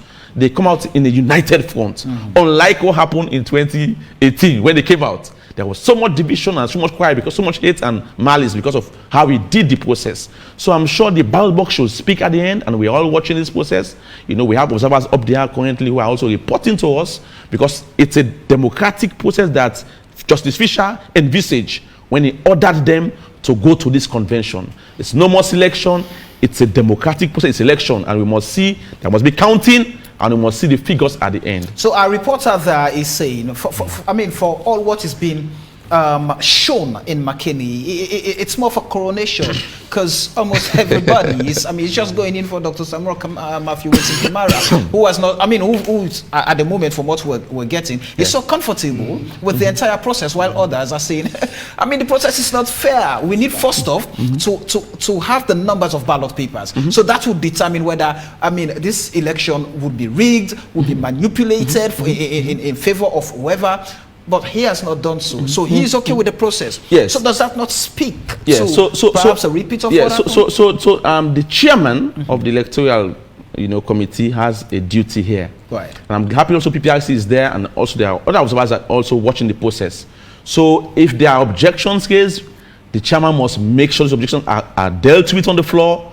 S4: in a united front, unlike what happened in 2018 when they came out. There was so much division and so much quiet, because so much hate and malice because of how he did the process. So I'm sure the ballot box should speak at the end, and we're all watching this process. We have observers up there currently who are also reporting to us, because it's a democratic process that Justice Fisher envisaged when he ordered them to go to this convention. It's no more selection, it's a democratic process, it's election, and we must see, there must be counting, and we must see the figures at the end. So
S1: our reporter there is saying, for all what is being shown in Makeni, it's more for Coronation, because almost everybody is, it's just going in for Dr. Samuel Matthew Wilson Kamara, who was not, who's at the moment, from what we're getting, is so comfortable with the entire process, while others are saying, the process is not fair. We need, first off, to have the numbers of ballot papers. So that would determine whether, this election would be rigged, would be manipulated in favor of whoever. But he has not done so. So he is okay with the process.
S4: Yes.
S1: So does that not speak
S4: to
S1: perhaps a repeat of what happened?
S4: The chairman of the electoral committee has a duty here.
S1: Right.
S4: And I'm happy also PPRC is there, and also there are other observers are also watching the process. So if there are objections raised, the chairman must make sure these objections are dealt with on the floor.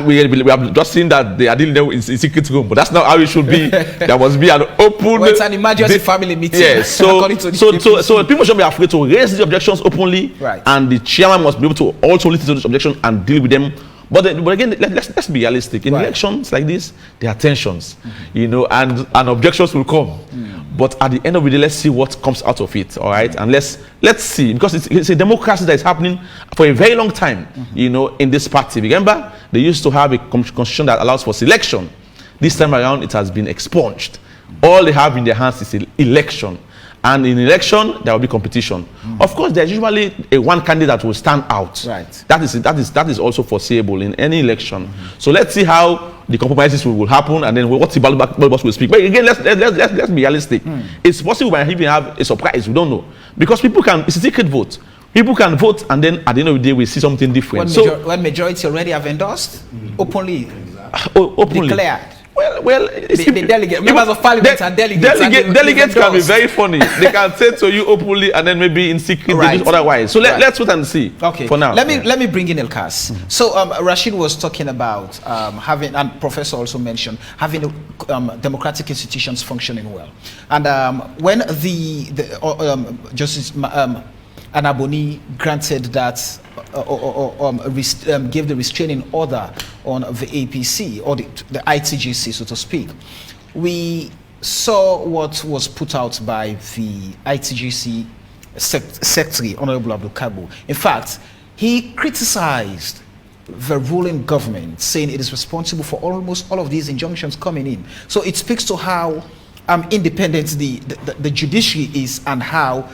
S4: We have just seen that they are dealing there in secret room, but that's not how it should be. There must be an open.
S1: Well, it's an emergency family meeting.
S4: Yes, so people should be afraid to raise the objections openly,
S1: right? And
S4: the chairman must be able to also listen to those objections and deal with them. But again, let's be realistic. In elections like this, there are tensions, and objections will come. But at the end of the day, let's see what comes out of it, all right? And let's see, because it's a democracy that is happening for a very long time, in this party. Remember, they used to have a constitution that allows for selection. This time around, it has been expunged. All they have in their hands is election. And in election, there will be competition. Of course, there's usually one candidate that will stand out.
S1: Right.
S4: That is also foreseeable in any election. So let's see how the compromises will happen, and then what the ballot box will speak. But again, let's be realistic. It's possible we might even have a surprise. We don't know, because it's a secret vote. People can vote, and then at the end of the day, we see something different.
S1: When majority already have endorsed, openly declared.
S4: Well,
S1: the delegate, members of parliament and delegates.
S4: Delegates can be very funny. They can say to you openly, and then maybe in secret they do otherwise. So let's wait and see.
S1: Okay.
S4: For now,
S1: let me bring in Elkas. So Rashid was talking about having, and Professor also mentioned, having democratic institutions functioning well. And when the Justice Anaboni granted that, gave the restraining order on the APC, or the ITGC, so to speak, we saw what was put out by the ITGC Secretary, Honorable Abdul Kabu. In fact, he criticized the ruling government, saying it is responsible for almost all of these injunctions coming in. So it speaks to how independent the judiciary is, and how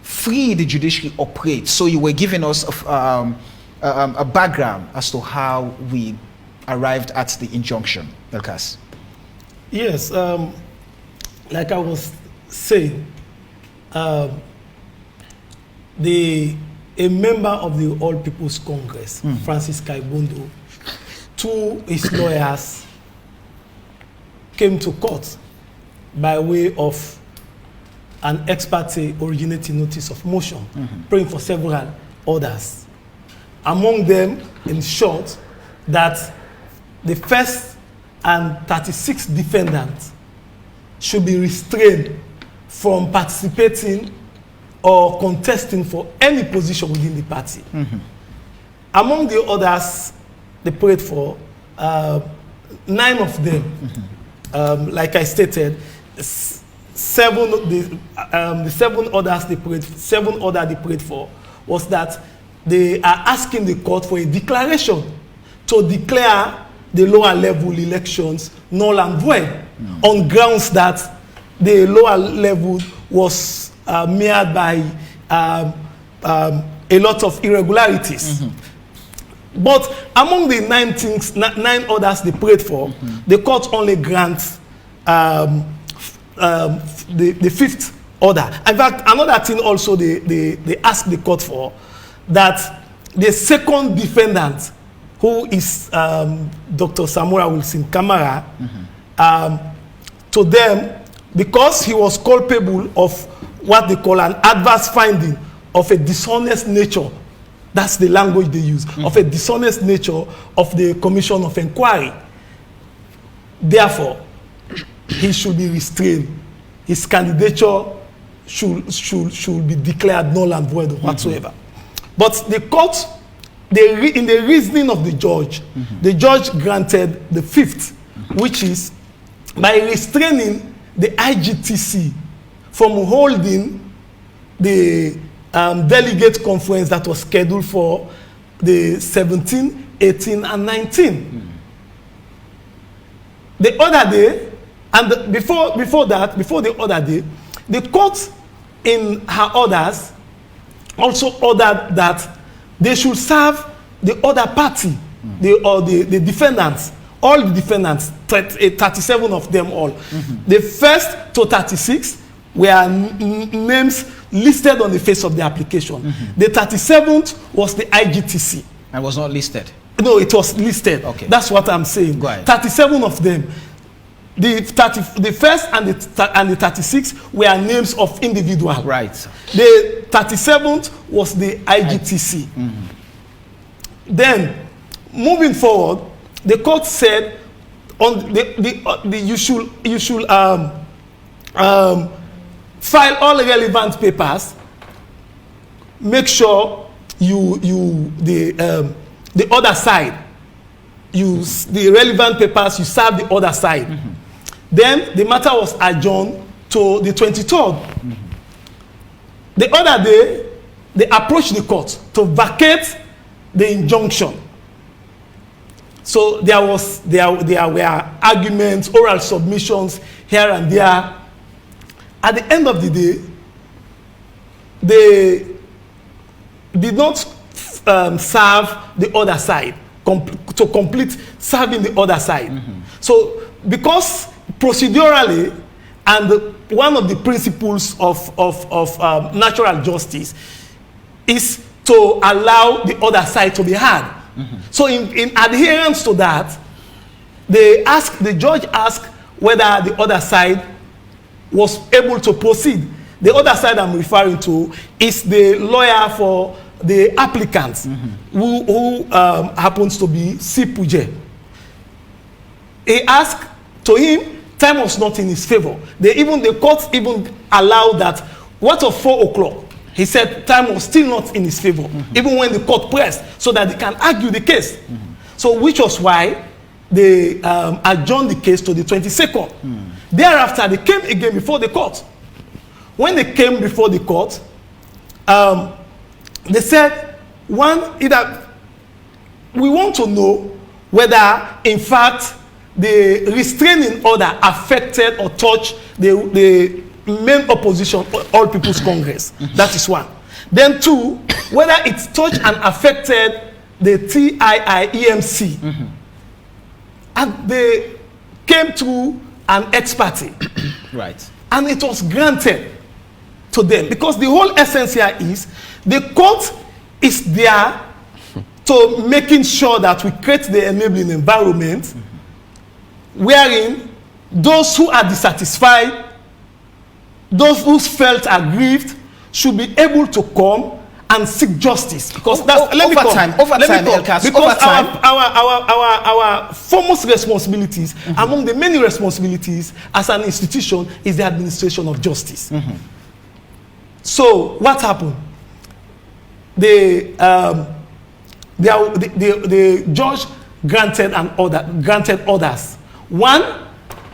S1: free the judiciary operates. So you were giving us a background as to how we arrived at the injunction. Elkas.
S3: Yes, like I was saying, a member of the All People's Congress, Francis Kaibondo, two his lawyers came to court by way of an ex parte originating notice of motion, praying for several orders. Among them, in short, that the first and 36 defendants should be restrained from participating or contesting for any position within the party. Among the others they prayed for, 9 of them, like I stated, the 7 orders they prayed for was that they are asking the court for a declaration to declare the lower level elections null and void on grounds that the lower level was marred by a lot of irregularities. But among the 9 orders they prayed for, the court only grants the 5th order. In fact, another thing also they asked the court for, that the second defendant, who is Dr. Samora Wilson Kamara, to them, because he was culpable of what they call an adverse finding of a dishonest nature, that's the language they use, of a dishonest nature of the commission of inquiry. Therefore, he should be restrained. His candidature should be declared null and void whatsoever. But the court, in the reasoning of the judge granted the 5th, which is by restraining the IGTC from holding the delegate conference that was scheduled for the 17, 18, and 19. The other day, and before the other day, the court in her orders also ordered that they should serve the other party, the defendants, all the defendants, 37 of them all. The first to 36 were names listed on the face of the application. The 37th was the IGTC.
S1: And was not listed?
S3: No, it was listed.
S1: Okay.
S3: That's what I'm saying.
S1: Go ahead.
S3: 37 of them. The first and the 36 were names of individuals.
S1: Right.
S3: The 37th was the IGTC. Then, moving forward, the court said on you should file all relevant papers. Make sure the other side, the relevant papers, you serve the other side. Then the matter was adjourned to the 23rd. The other day, they approached the court to vacate the injunction. So there were arguments, oral submissions here and there. At the end of the day, they did not serve the other side to complete serving the other side. So because procedurally, and one of the principles of natural justice is to allow the other side to be heard. So in adherence to that, the judge asked whether the other side was able to proceed. The other side I'm referring to is the lawyer for the applicants, who happens to be Sipuje. He asked to him, time was not in his favor. The court even allowed that. What of 4 o'clock? He said time was still not in his favor, even when the court pressed, so that they can argue the case. So which was why they adjourned the case to the 22nd. Thereafter, they came again before the court. When they came before the court, they said, either we want to know whether, in fact, the restraining order affected or touched the main opposition, All People's Congress. That is one. Then 2, whether it touched and affected the TII EMC. And they came to an ex parte.
S1: Right.
S3: And it was granted to them, because the whole essence here is the court is there to making sure that we create the enabling environment wherein those who are dissatisfied, those who felt aggrieved, should be able to come and seek justice. Because that's
S1: over time, Elkas,
S3: because our foremost responsibilities, among the many responsibilities as an institution, is the administration of justice. So what happened? The judge granted orders. One,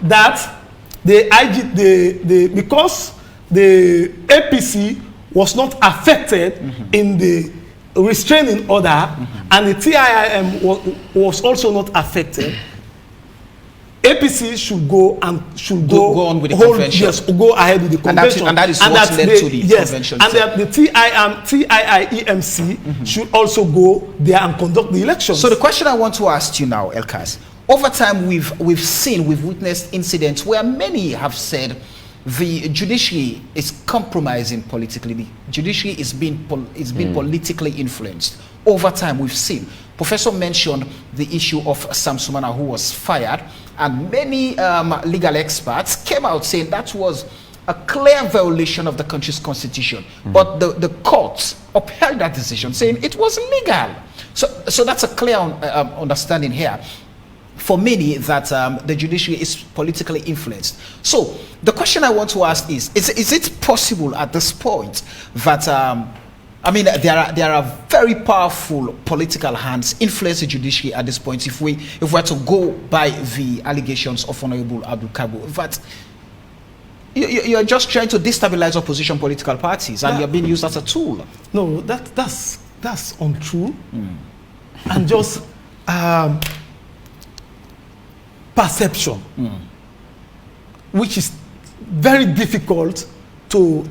S3: that because the APC was not affected in the restraining order, and the TIIM was also not affected, APC should go
S1: on with the convention.
S3: Yes, go ahead with the convention.
S1: And that is what led to the convention.
S3: And that the TIIEMC should also go there and conduct the elections.
S1: So the question I want to ask you now, Elkas, over time we've witnessed incidents where many have said the judiciary is compromising politically. The judiciary is being politically influenced. Over time, we've seen. Professor mentioned the issue of Sam Sumana, who was fired, and many legal experts came out saying that was a clear violation of the country's constitution. But the courts upheld that decision, saying it was legal. So that's a clear understanding here for many that the judiciary is politically influenced. So the question I want to ask is it possible at this point that I mean, there are very powerful political hands influence the judiciary at this point, if we were to go by the allegations of Honorable Abdul Kabo, that you're just trying to destabilize opposition political parties and you're being used as a tool?
S3: No, that's untrue. And just perception, which is very difficult to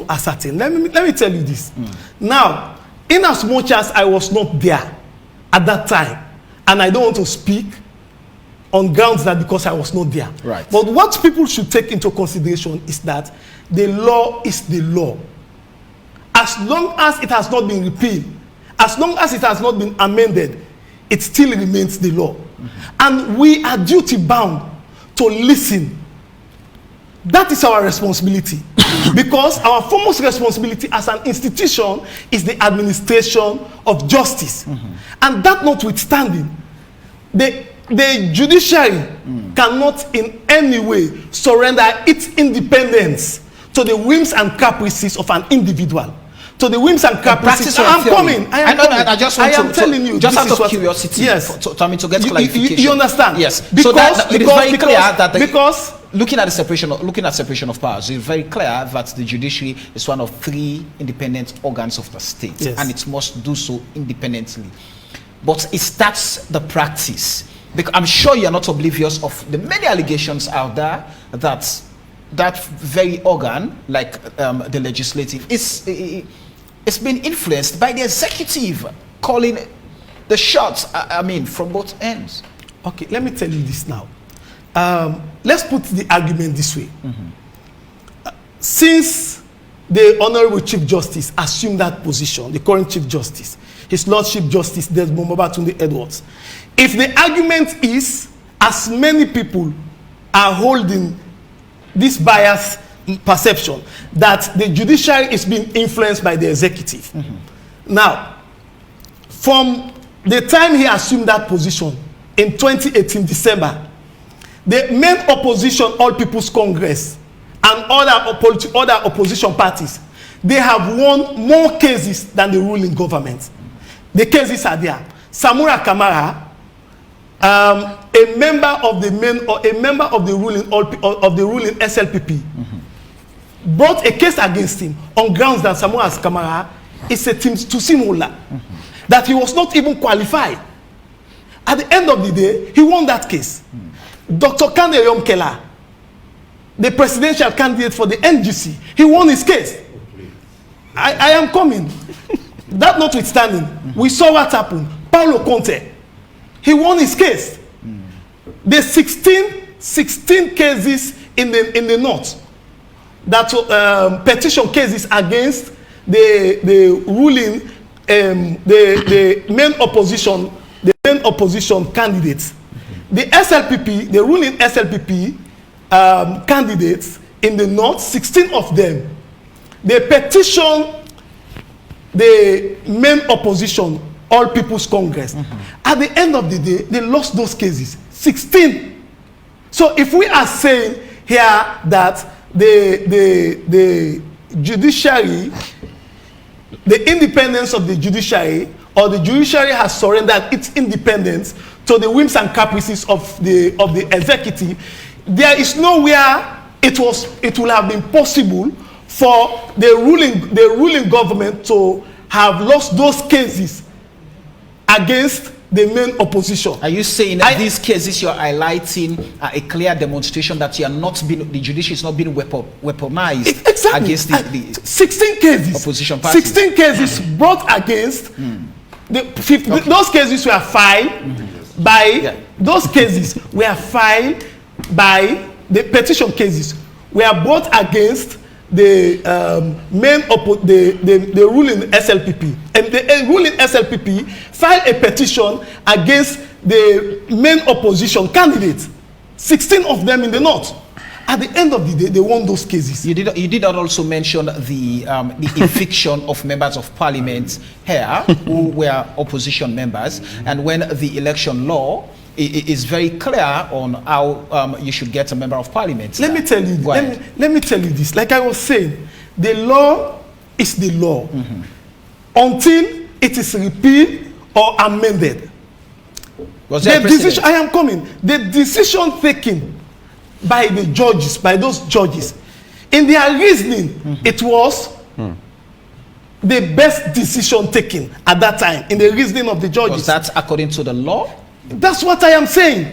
S3: ascertain. Let me tell you this. Now, in as much as I was not there at that time, and I don't want to speak on grounds that because I was not there.
S1: Right.
S3: But what people should take into consideration is that the law is the law. As long as it has not been repealed, as long as it has not been amended, it still remains the law. And we are duty bound to listen. That is our responsibility. Because our foremost responsibility as an institution is the administration of justice. And that notwithstanding, the judiciary cannot in any way surrender its independence to the whims and caprices of an individual. To the whims and caprices. I am telling you.
S1: Just out of curiosity,
S3: yes.
S1: to get clarification.
S3: You understand?
S1: Yes.
S3: Because,
S1: so that it is very clear that
S3: because
S1: looking at separation of powers, it's very clear that the judiciary is one of 3 independent organs of the state,
S3: yes,
S1: and it must do so independently. But that's the practice. Because I'm sure you're not oblivious of the many allegations out there that that very organ, like the legislative, it's been influenced by the executive, calling the shots, I mean, from both ends.
S3: Okay, let me tell you this now. Let's put the argument this way. Since the Honorable Chief Justice assumed that position, the current Chief Justice, His Lordship Justice Desmond Mobatunde Edwards, if the argument is, as many people are holding this bias perception, that the judiciary is being influenced by the executive. Now, from the time he assumed that position in 2018 December, the main opposition, All People's Congress, and other opposition parties, they have won more cases than the ruling government. The cases are there. Samura Kamara, a member of the ruling SLPP, brought a case against him on grounds that Samura Kamara is a Tusimula, that he was not even qualified. At the end of the day, he won that case. Dr. Kande Yomkela, the presidential candidate for the NGC, he won his case. I am coming. That notwithstanding, we saw what happened. Paulo Conte, he won his case. The 16 16 cases in the north, that petition cases against the ruling, the main opposition candidates. The SLPP, the ruling SLPP candidates in the north, 16 of them, they petition the main opposition, All People's Congress. At the end of the day, they lost those cases, 16. So if we are saying here that the judiciary, the independence of the judiciary, or the judiciary has surrendered its independence to the whims and caprices of the executive, there is nowhere it will have been possible for the ruling government to have lost those cases against the main opposition.
S1: Are you saying that these cases you are highlighting are a clear demonstration that you are not being, the judiciary is not being weaponized against the 16 cases
S3: opposition party? 16 cases brought against those cases were filed by those cases were filed by the petition cases were brought against the the ruling SLPP, and the ruling SLPP filed a petition against the main opposition candidates, 16 of them in the north. At the end of the day, they won those cases.
S1: You did not also mention the eviction of members of parliament here who were opposition members, and when the election law is very clear on how you should get a member of parliament.
S3: Let me tell you. Let me tell you this. Like I was saying, the law is the law until it is repealed or amended. The decision. I am coming. The decision taken by the judges, by those judges, in their reasoning, it was the best decision taken at that time in the reasoning of the judges.
S1: Was that according to the law?
S3: That's what I am saying.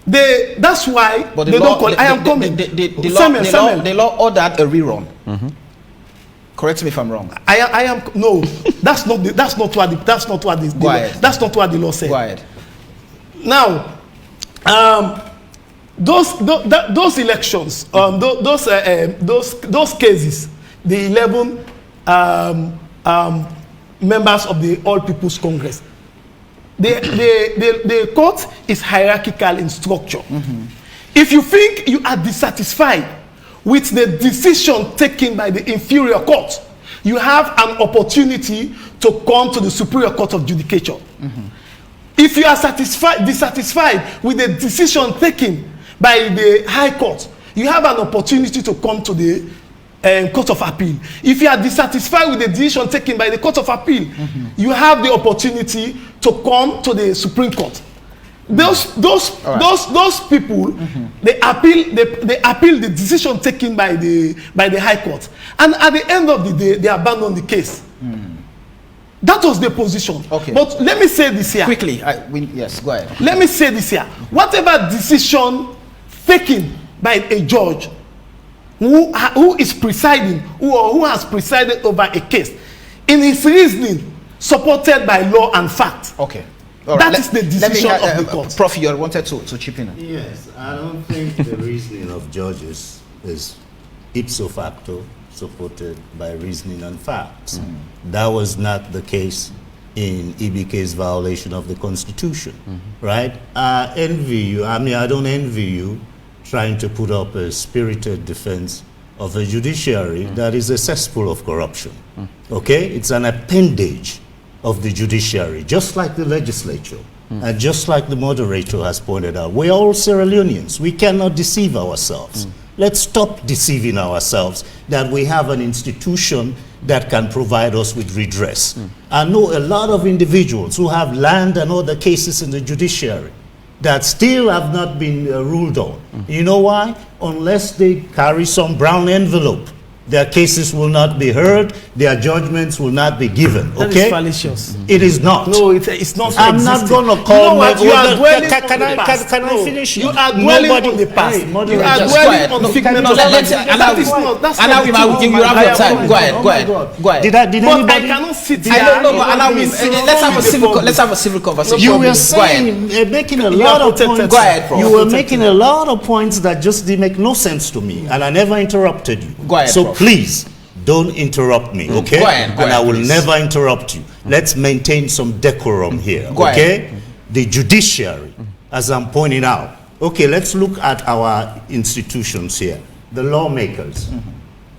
S3: That's why
S1: but
S3: they don't call it. I am coming.
S1: The law ordered a rerun. Correct me if I'm wrong.
S3: I am no. That's not what the law said.
S1: Go ahead.
S3: Now, those elections, those cases, the 11 members of the All People's Congress. The court is hierarchical in structure. If you think you are dissatisfied with the decision taken by the inferior court, you have an opportunity to come to the Superior Court of Judicature. If you are dissatisfied with the decision taken by the High Court, you have an opportunity to come to the Court of Appeal. If you are dissatisfied with the decision taken by the Court of Appeal, you have the opportunity to come to the Supreme Court. Those people, they appeal the decision taken by the High Court, and at the end of the day, they abandon the case. That was the position.
S1: Okay.
S3: But let me say this here
S1: quickly. Yes, go ahead.
S3: Let me say this here. Whatever decision taken by a judge who is presiding, who has presided over a case, in his reasoning, supported by law and fact.
S1: Okay.
S3: That is the decision of the court.
S1: Prof, you wanted to chip in.
S2: Yes, I don't think the reasoning of judges is ipso facto supported by reasoning and facts. That was not the case in EBK's violation of the Constitution, right? I envy you. I mean, I don't envy you trying to put up a spirited defense of a judiciary that is a cesspool of corruption. Okay? It's an appendage of the judiciary, just like the legislature, and just like the moderator has pointed out. We're all Sierra Leoneans. We cannot deceive ourselves. Let's stop deceiving ourselves that we have an institution that can provide us with redress. I know a lot of individuals who have land and other cases in the judiciary that still have not been ruled on. You know why? Unless they carry some brown envelope Their cases will not be heard. Their judgments will not be given.
S3: That
S2: okay?
S3: is fallacious.
S2: It is not.
S3: No, it's not.
S2: I'm not going to call.
S3: You are dwelling on
S2: can
S3: the past.
S2: I finish?
S3: You are dwelling on the past.
S2: Hey,
S3: You
S2: moderator,
S3: are
S2: just
S3: dwelling on the figment of
S1: Allow him. I will give you your time. Go ahead.
S2: Did
S3: But
S2: anybody?
S3: I cannot sit here.
S1: I don't know, but allow me. Let's have a civil conversation.
S2: You were saying, making a lot of points.
S1: Go ahead, Prof.
S2: You were making a lot of points that just didn't make no sense to me, and I never interrupted you.
S1: Go ahead,
S2: so
S1: Prof.
S2: please don't interrupt me, okay?
S1: Go ahead,
S2: I will
S1: please.
S2: never interrupt you. Let's maintain some decorum here,
S1: Go
S2: okay? The judiciary, as I'm pointing out. Okay, let's look at our institutions here. The lawmakers,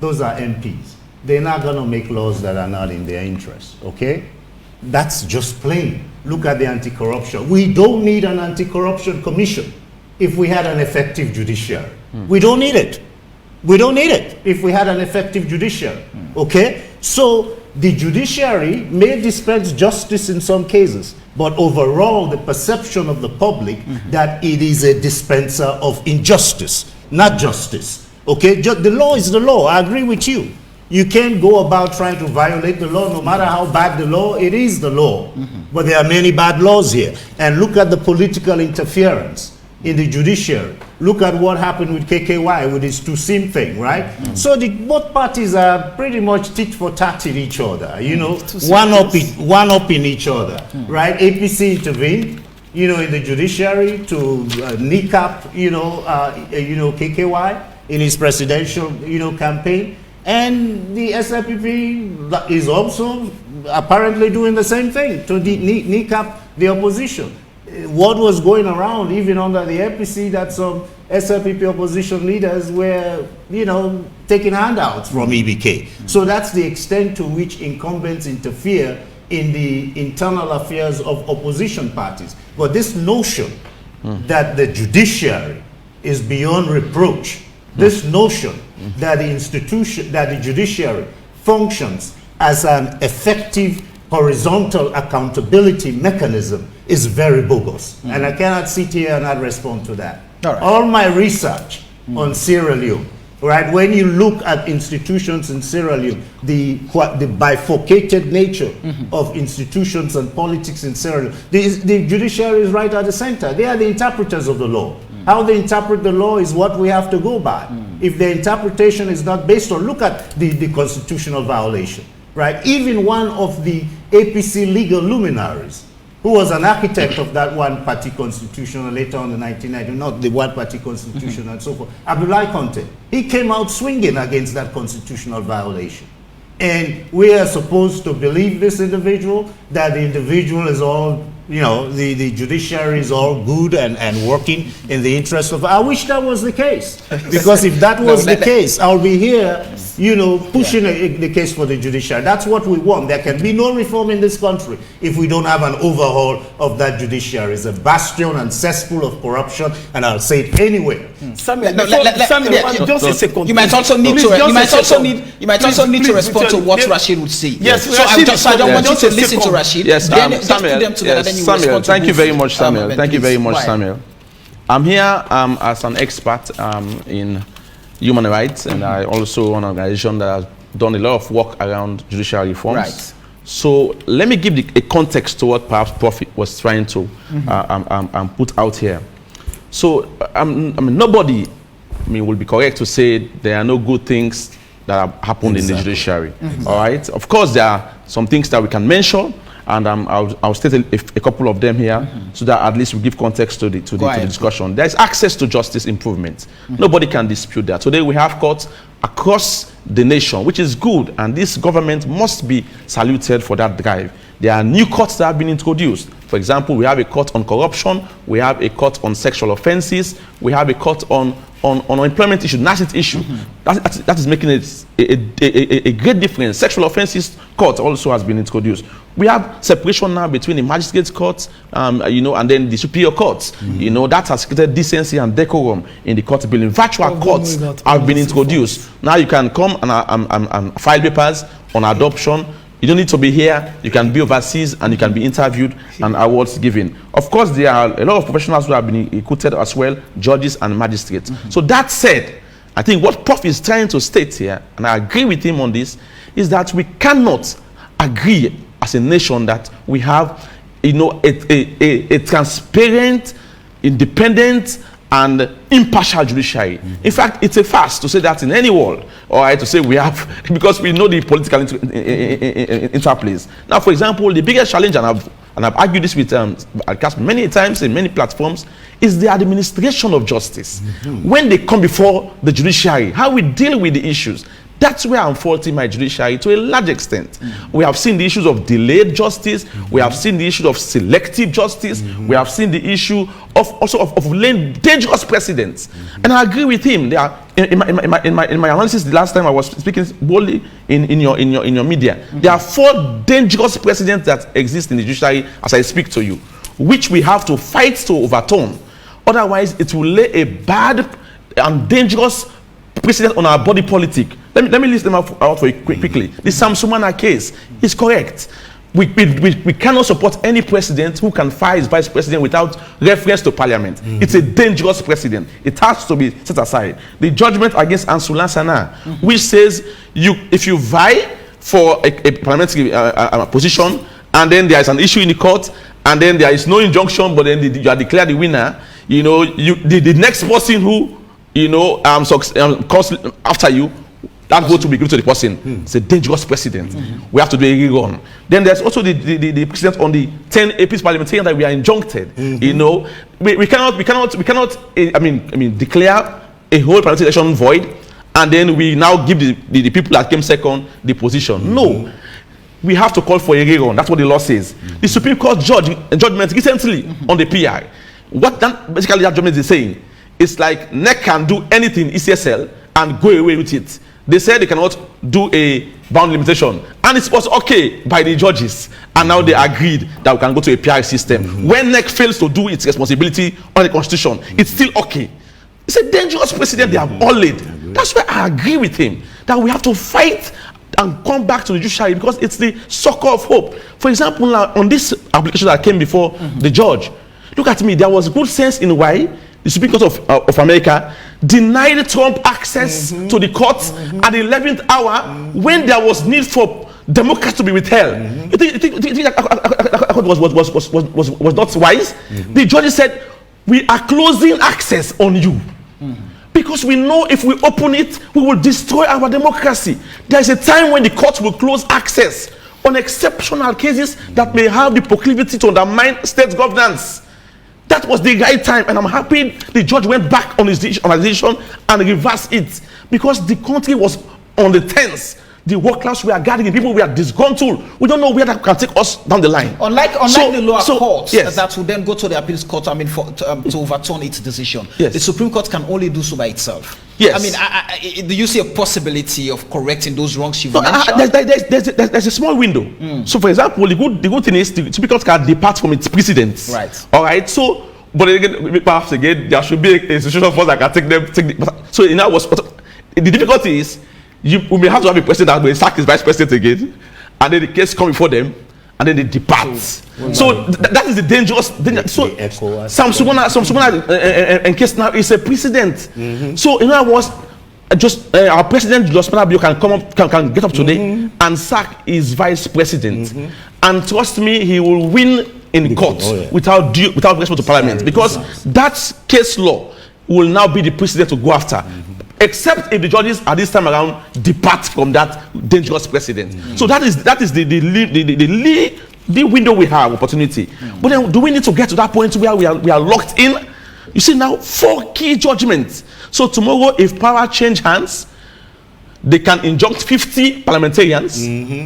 S2: those are MPs. They're not going to make laws that are not in their interest, okay? That's just plain. Look at the anti-corruption. We don't need an anti-corruption commission if we had an effective judiciary. We don't need it. We don't need it if we had an effective judiciary, okay? So the judiciary may dispense justice in some cases, but overall the perception of the public that it is a dispenser of injustice, not justice, okay? The law is the law. I agree with you. You can't go about trying to violate the law. No matter how bad the law, it is the law. But there are many bad laws here. And look at the political interference in the judiciary. Look at what happened with KKY, with his two-sim thing, right? So both parties are pretty much tit for tat in each other, you know, one up in each other, right? APC intervened, you know, in the judiciary to kneecap, KKY in his presidential, campaign. And the SLPP is also apparently doing the same thing to kneecap the opposition. What was going around, even under the APC, that some SLPP opposition leaders were, taking handouts from EBK. So that's the extent to which incumbents interfere in the internal affairs of opposition parties. But this notion that the judiciary is beyond reproach, this notion that the judiciary functions as an effective horizontal accountability mechanism is very bogus. And I cannot sit here and not respond to that. All my research on Sierra Leone, right, when you look at institutions in Sierra Leone, the bifurcated nature of institutions and politics in Sierra Leone, the judiciary is right at the center. They are the interpreters of the law. How they interpret the law is what we have to go by. If the interpretation is not based on, look at the constitutional violation, right? Even one of the APC legal luminaries, who was an architect of that one-party constitution later on in the 1990s, not the one-party constitution and so forth, Abdullahi Conte, he came out swinging against that constitutional violation. And we are supposed to believe this individual, that the individual is all, the judiciary is all good and working in the interest of, I wish that was the case. Because if that was the case, I'll be here, pushing the case for the judiciary. That's what we want. There can be no reform in this country if we don't have an overhaul of that judiciary. It's a bastion and cesspool of corruption, and I'll say it anywhere.
S3: Samuel, just a second.
S1: You might also need to respond to what Rashid would say.
S3: Yes,
S1: so I don't want you to listen to Rashid.
S4: Yes,
S1: Samuel,
S4: thank you very much, Samuel. Thank you very much, Samuel. I'm here as an expert in human rights, and I also run an organization that has done a lot of work around judicial reforms. Right. So let me give a context to what perhaps Prof was trying to put out here. So nobody will be correct to say there are no good things that have happened in the judiciary. All right. Of course, there are some things that we can mention, and I'll state a couple of them here, so that at least we give context to the discussion. There's access to justice improvement. Nobody can dispute that. Today we have courts across the nation, which is good, and this government must be saluted for that drive. There are new courts that have been introduced. For example, we have a court on corruption, we have a court on sexual offenses, we have a court on employment issue, national issue. That is making it a great difference. Sexual offenses court also has been introduced. We have separation now between the magistrate courts, and then the superior courts. That has created decency and decorum in the court building. Virtual courts have been introduced. Now you can come and file papers on adoption. You don't need to be here. You can be overseas, and you can be interviewed and awards given. Of course, there are a lot of professionals who have been recruited as well, judges and magistrates. So that said, I think what Prof is trying to state here, and I agree with him on this, is that we cannot agree as a nation that we have, you know, a transparent, independent, and impartial judiciary. In fact, it's a farce to say that in any world, all right, to say we have, because we know the political interplays. Now, for example, the biggest challenge, and I've argued this with many times in many platforms, is the administration of justice. When they come before the judiciary, how we deal with the issues. That's where I'm faulting my judiciary to a large extent. We have seen the issues of delayed justice. We have seen the issue of selective justice. We have seen the issue of laying dangerous precedents. And I agree with him. There are, in my analysis the last time I was speaking boldly in your media, there are 4 dangerous precedents that exist in the judiciary as I speak to you, which we have to fight to overturn. Otherwise, it will lay a bad and dangerous precedent on our body politic. Let me list them out for you quickly. The Sam Sumana case is correct. We cannot support any president who can fire his vice president without reference to parliament. It's a dangerous precedent. It has to be set aside. The judgment against Ansula Sana, which says if you vie for a parliamentary position, and then there is an issue in the court, and then there is no injunction, but then you are declared the winner, you know, the next person who, you know, comes after you, that vote will be given to the person. It's a dangerous precedent. We have to do a rerun. Then there's also the precedent on the 10 APC parliamentarians that we are injuncted. You know, we cannot declare a whole parliamentary election void, and then we now give the people that came second the position. No. We have to call for a rerun. That's what the law says. The Supreme Court judgment recently on the PI. What basically that judgment is saying, it's like NEC can do anything ECSL and go away with it. They said they cannot do a bound limitation, and it was okay by the judges, and now they agreed that we can go to a PI system. When NEC fails to do its responsibility on the constitution, it's still okay. It's a dangerous precedent they have all laid. That's why I agree with him that we have to fight and come back to the judiciary, because it's the succor of hope. For example, now on this application that came before the judge, look at me, there was good sense in why the Supreme Court of America denied Trump access to the courts at the 11th hour when there was need for democracy to be withheld. You think that was not wise? The judge said, we are closing access on you. Because we know if we open it, we will destroy our democracy. There is a time when the courts will close access on exceptional cases that may have the proclivity to undermine state governance. That was the right time, and I'm happy the judge went back on his decision and reversed it, because the country was on the tense. The work class we are gathering, people we are disgruntled. We don't know where that can take us down the line.
S1: Unlike the lower courts, that will then go to the appeals court, to overturn its decision. Yes. The Supreme Court can only do so by itself.
S4: Yes.
S1: I mean, do you see a possibility of correcting those wrongs you've mentioned?
S4: There's a small window. So, for example, the good thing is the Supreme Court can depart from its precedents.
S1: Right.
S4: All right. So, but again, perhaps again, there should be an institution force that can take them. So, in other words, the difficulty is, we may have to have a president that will sack his vice president again, and then the case come before them, and then they depart. So that is the dangerous. So some case now is a precedent. So in other words, just our president Julius Malabio can get up today and sack his vice president, and trust me, he will win in court without respect to parliament, because that case law will now be the precedent to go after. Except if the judges at this time around depart from that dangerous precedent. So that is the window we have, opportunity. But then, do we need to get to that point where we are locked in? You see now, 4 key judgments. So tomorrow, if power change hands, they can injunct 50 parliamentarians,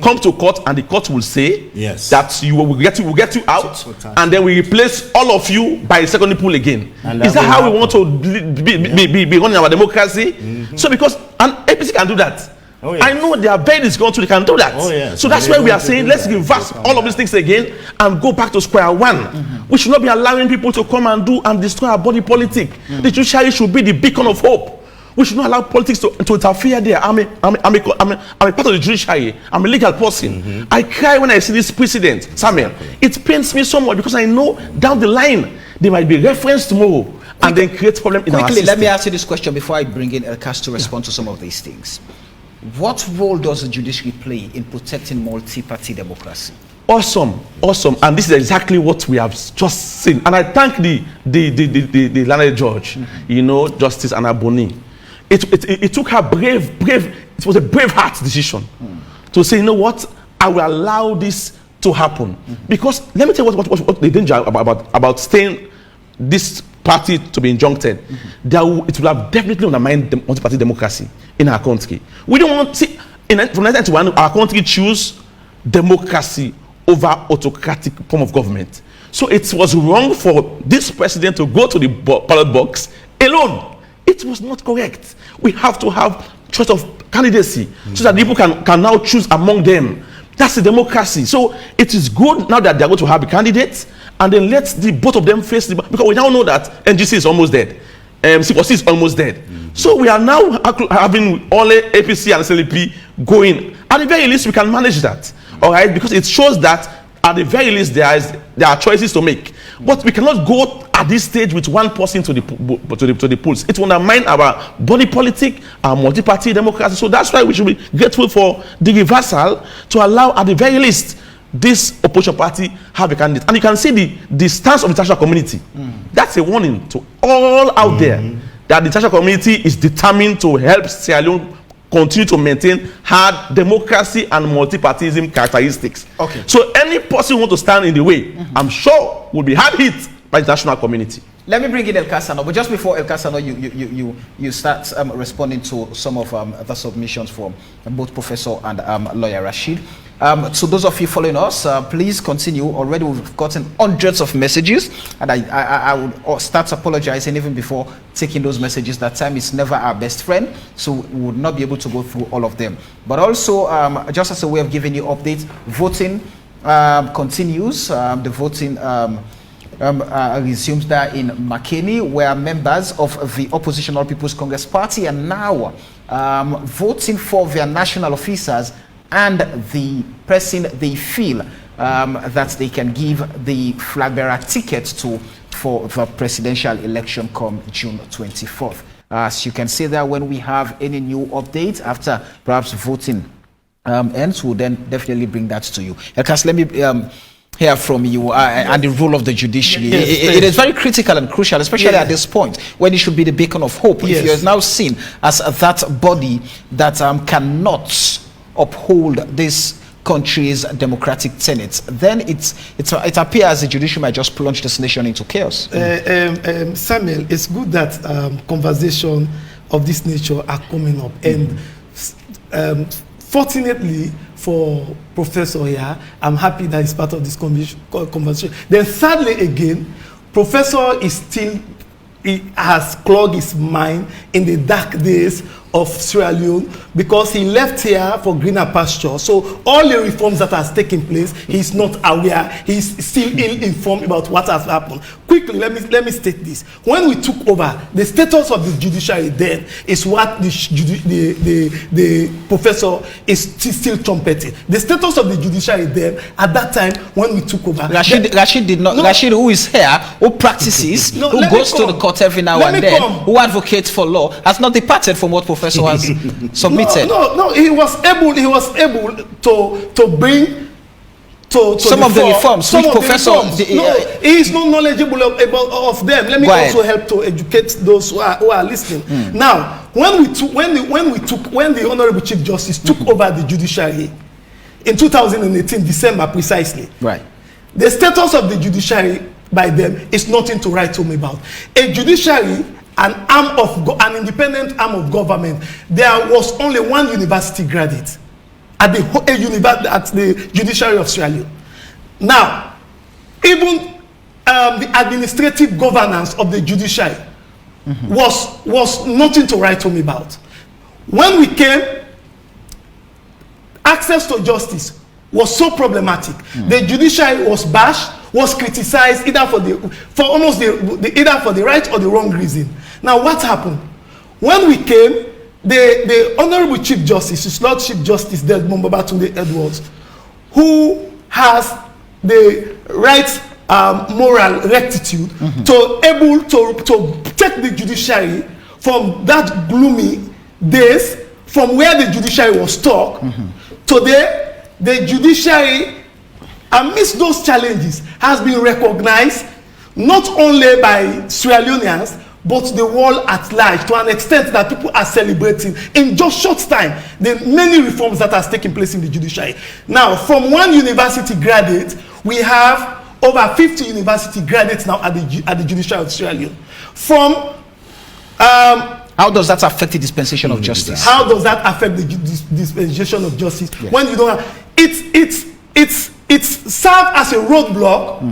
S4: come to court, and the court will say that we'll get you out, and then we replace all of you by a secondary pool again. Is that how we want to be running our democracy? So because APC can do that. I know they are very disgruntled, they can do that. So that's why we are saying, let's reverse all of these things again and go back to square one. We should not be allowing people to come and do and destroy our body politic. The judiciary should be the beacon of hope. We should not allow politics to interfere there. I'm a part of the judiciary. I'm a legal person. I cry when I see this precedent, Samuel. It pains me so much, because I know down the line there might be reference tomorrow, and then create problem in our
S1: Quickly,
S4: system.
S1: let me ask you this question before I bring in Elkas to respond to some of these things. What role does the judiciary play in protecting multi-party democracy?
S4: Awesome, awesome, and this is exactly what we have just seen. And I thank the learned judge, you know, Justice Anna Boni. It took her it was a brave heart decision to say, you know what, I will allow this to happen. Because let me tell you what the danger about staying this party to be injuncted. It will have definitely undermined the multi-party democracy in our country. We don't want to see, from 1991, our country choose democracy over autocratic form of government. So it was wrong for this president to go to the ballot box alone. It was not correct. We have to have choice of candidacy so that people can now choose among them. That's the democracy. So it is good now that they are going to have a candidate, and then let both of them face because we now know that NGC is almost dead. CPC is almost dead. So we are now having all APC and SLP going. At the very least, we can manage that. All right, because it shows that at the very least there are choices to make. But we cannot go at this stage with one person to the polls. It will undermine our body politic, our multi-party democracy. So that's why we should be grateful for the reversal to allow at the very least this opposition party have a candidate. And you can see the stance of the international community. That's a warning to all out there that the international community is determined to help Sierra Leone continue to maintain hard democracy and multipartyism characteristics. Okay. So any person who wants to stand in the way, I'm sure will be hard hit by the international community.
S1: Let me bring in Elkas, but just before Elkas, you start responding to some of the submissions from both Professor and Lawyer Rashid. So those of you following us, please continue. Already we've gotten hundreds of messages, and I would start apologizing even before taking those messages. That time is never our best friend, so we would not be able to go through all of them. But also, just as a way of giving you updates, voting continues. The voting resumes there in Makeni, where members of the Oppositional People's Congress Party are now voting for their national officers and the person they feel that they can give the flag bearer ticket to for the presidential election come June 24th. As you can see there, when we have any new update after perhaps voting ends, we'll then definitely bring that to you. Elkas, let me hear from you and the role of the judiciary.
S3: Yes,
S1: it is very critical and crucial, especially at this point when it should be the beacon of hope. If you're now seen as that body that cannot uphold this country's democratic tenets, then it appears the judiciary might just plunge this nation into chaos.
S3: Samuel, it's good that conversation of this nature are coming up, and fortunately for Professor here, I'm happy that he's part of this conversation. Then sadly again, Professor is still, he has clogged his mind in the dark days of Sierra Leone because he left here for greener pasture. So all the reforms that has taken place, he's not aware. He's still ill-informed about what has happened. Quickly, let me state this. When we took over, the status of the judiciary then is what the professor is still trumpeting. The status of the judiciary then, at that time, when we took over...
S1: Rashid did not... No, Rashid, who is here, who practices, who goes to the court every now and then, who advocates for law, has not departed from what Professor has submitted.
S3: No, he was able to bring to
S1: some of the reforms which Professor
S3: he is not knowledgeable of them. Let me also help to educate those who are listening. Now, when the Honorable Chief Justice took over the judiciary in 2018 December precisely,
S1: right,
S3: the status of the judiciary by them is nothing to write home about. A judiciary, an independent arm of government, there was only one university graduate at the Judiciary of Sierra Leone. Now, even the administrative governance of the judiciary was nothing to write home about. When we came, access to justice was so problematic. The judiciary was bashed, was criticized either for the right or the wrong reason. Now, what happened? When we came, the Honorable Chief Justice, His Lordship Justice Desmond Babatunde Edwards, who has the right moral rectitude to able to take the judiciary from that gloomy days, from where the judiciary was stuck. Today, the judiciary, amidst those challenges, has been recognized not only by Sierra Leoneans, but the world at large, to an extent that people are celebrating in just short time the many reforms that has taken place in the judiciary. Now, from one university graduate, we have over 50 university graduates now at the judiciary of Sierra Leone. From
S1: how does that affect the dispensation of justice?
S3: How does that affect the dispensation of justice? Yes. When you don't have it's served as a roadblock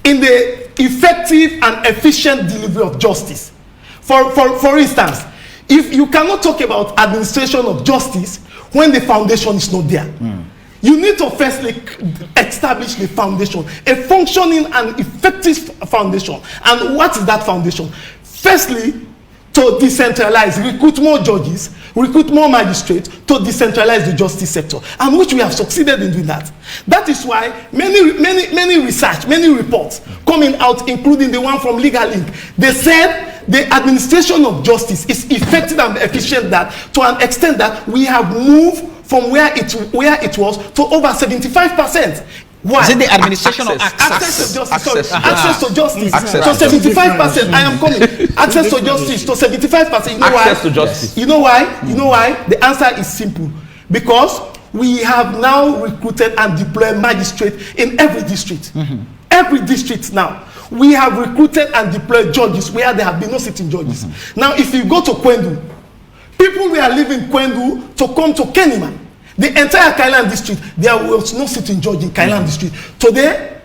S3: in the effective and efficient delivery of justice. For instance, if you cannot talk about administration of justice when the foundation is not there, you need to firstly establish the foundation, a functioning and effective foundation. And what is that foundation? Firstly, to decentralize, recruit more judges, recruit more magistrates, to decentralize the justice sector, and which we have succeeded in doing that. That is why many research, many reports coming out, including the one from Legal Link, they said the administration of justice is effective and efficient, that to an extent that we have moved from where it was to over 75%. Why?
S1: Is it the administration of
S3: access to justice? Access to justice. To 75%. I am coming. Access to justice to 75%. You know why?
S4: Access to justice.
S3: You know why? You know why? The answer is simple. Because we have now recruited and deployed magistrates in every district. Every district now. We have recruited and deployed judges where there have been no sitting judges. Now, if you go to Kwendu, people who are leaving Kwendu to come to Kenima, the entire Kailan district, there was no sitting judge in Kailan district. Today,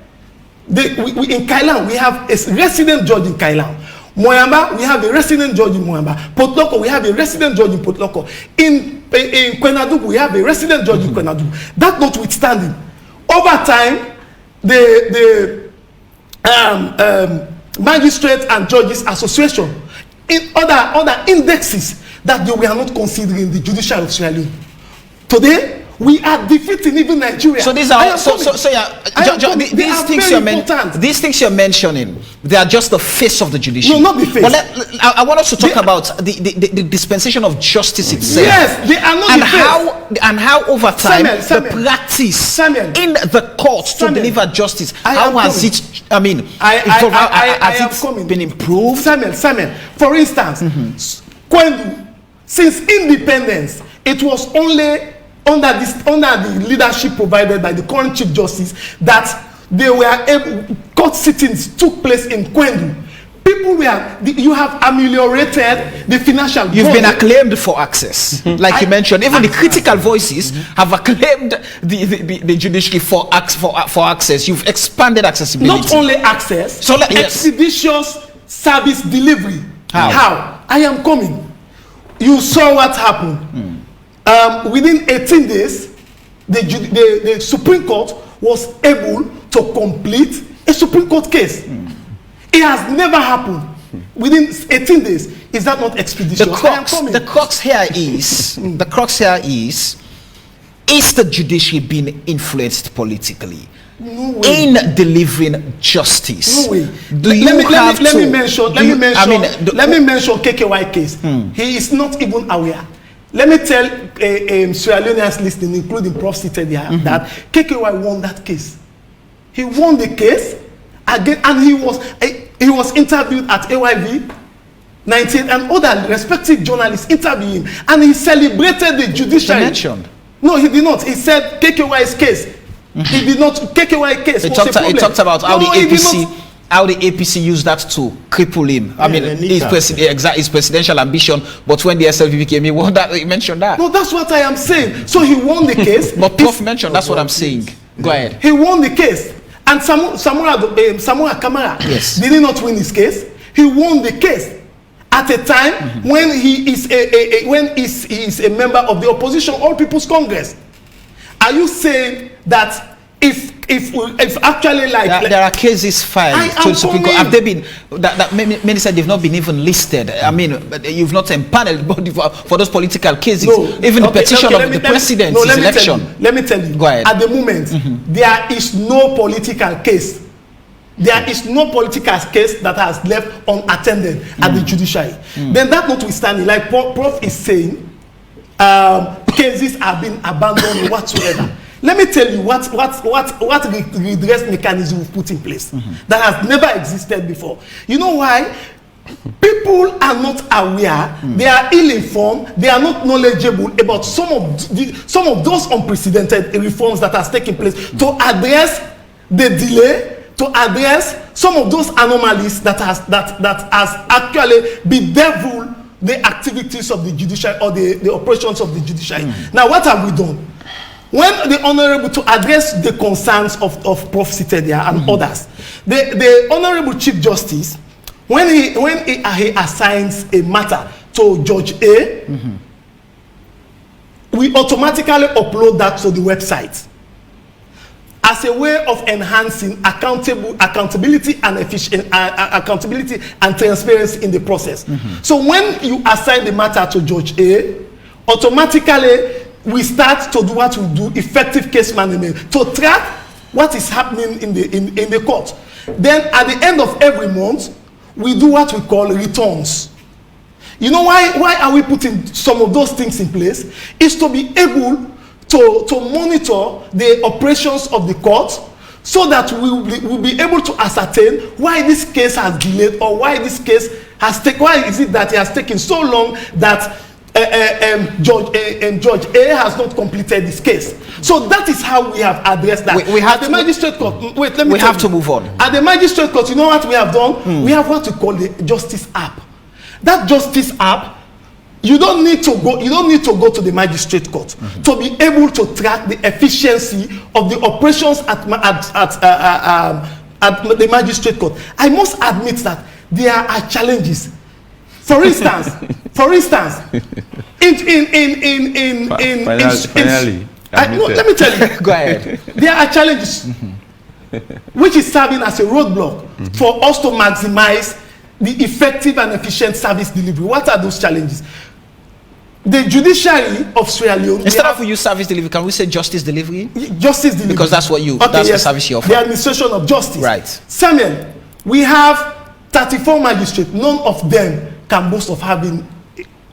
S3: in Kailan, we have a resident judge in Kailan. Moyamba, we have a resident judge in Moyamba. Potloko, we have a resident judge in Potloko. In Kwenadu, we have a resident judge in Kwenadu. That notwithstanding, over time, the Magistrate and Judges Association, in other indexes that they were not considering the Judicial of Sierra Leone. Today, we are defeating even Nigeria.
S1: So these are these things you're mentioning, they are just the face of the judiciary.
S3: No, not the face.
S1: But I want us to talk about the dispensation of justice itself.
S3: Yes, they are not
S1: and how over time the practice in the courts to deliver justice. How has it? I mean, has it been improved?
S3: Samuel. For instance, Kwendu, since independence, it was only under the leadership provided by the current Chief Justice that they were able, court sittings took place in Kwendu. You have ameliorated the financial.
S1: You've been acclaimed for access, like you mentioned. Even the critical voices have acclaimed the judiciary for access. You've expanded accessibility.
S3: Not only access, so expeditious service delivery. How? I am coming. You saw what happened. Within 18 days, the Supreme Court was able to complete a Supreme Court case. It has never happened within 18 days. Is that not expeditious?
S1: The crux here is the judiciary being influenced politically?
S3: No way.
S1: In delivering justice?
S3: No way.
S1: Let me
S3: mention KKY case. He is not even aware. Let me tell Sierra Leoneans listening, including Prof. seated here, that KKY won that case. He won the case again, and he was interviewed at AYV 19, and other respected journalists interviewed him, and he celebrated the judiciary.
S1: He mentioned.
S3: No, he did not. He said KKY's case. He did not. KKY case.
S1: He talked about how the APC used that to cripple him. I mean, his presidential ambition, but when the SLP came, he mentioned that.
S3: No, that's what I am saying. So he won the case.
S1: But Prof mentioned, that's what I'm saying. Go ahead.
S3: He won the case. And Samura Kamara did not win his case. He won the case at a time when he is a member of the opposition All People's Congress. Are you saying that if actually
S1: there are cases filed to the Supreme Court? Have they been that many said they've not been even listed? I mean, you've not empaneled body for those political cases. No, even the petition of the president's election.
S3: Let me tell you.
S1: Go ahead.
S3: At the moment, there is no political case There is no political case that has left unattended at the judiciary. Then that notwithstanding, like Prof is saying, cases have been abandoned whatsoever. Let me tell you what redress mechanism we've put in place that has never existed before. You know why? People are not aware, they are ill-informed, they are not knowledgeable about some of those unprecedented reforms that has taken place to address the delay, to address some of those anomalies that has actually bedeviled the activities of the judiciary or the operations of the judiciary. Now, what have we done? When the Honorable, to address the concerns of Prof. Sitedia and others, the Honorable Chief Justice, when he assigns a matter to Judge A, we automatically upload that to the website as a way of enhancing accountability and accountability and transparency in the process. So when you assign the matter to Judge A, automatically we start to do what we do, effective case management, to track what is happening in the court. Then at the end of every month, we do what we call returns. You know why are we putting some of those things in place? Is to be able to monitor the operations of the court, so that we'll be able to ascertain why this case has delayed, or why this case has taken, why is it that it has taken so long that Judge A has not completed this case. So that is how we have addressed that.
S1: We have
S3: at the magistrate court. Wait, let me.
S1: We have to move on.
S3: At the magistrate court, you know what we have done? We have what we call the Justice app. That Justice app, you don't need to go to the magistrate court to be able to track the efficiency of the operations at the magistrate court. I must admit that there are challenges. For instance, let me tell you.
S1: Go ahead.
S3: There are challenges which is serving as a roadblock for us to maximize the effective and efficient service delivery. What are those challenges? The judiciary of Sierra Leone.
S1: Instead of use service delivery, can we say justice delivery?
S3: Justice delivery.
S1: Because that's what you, that's the service you offer.
S3: The administration of justice.
S1: Right.
S3: Samuel, we have 34 magistrates. None of them can boast of having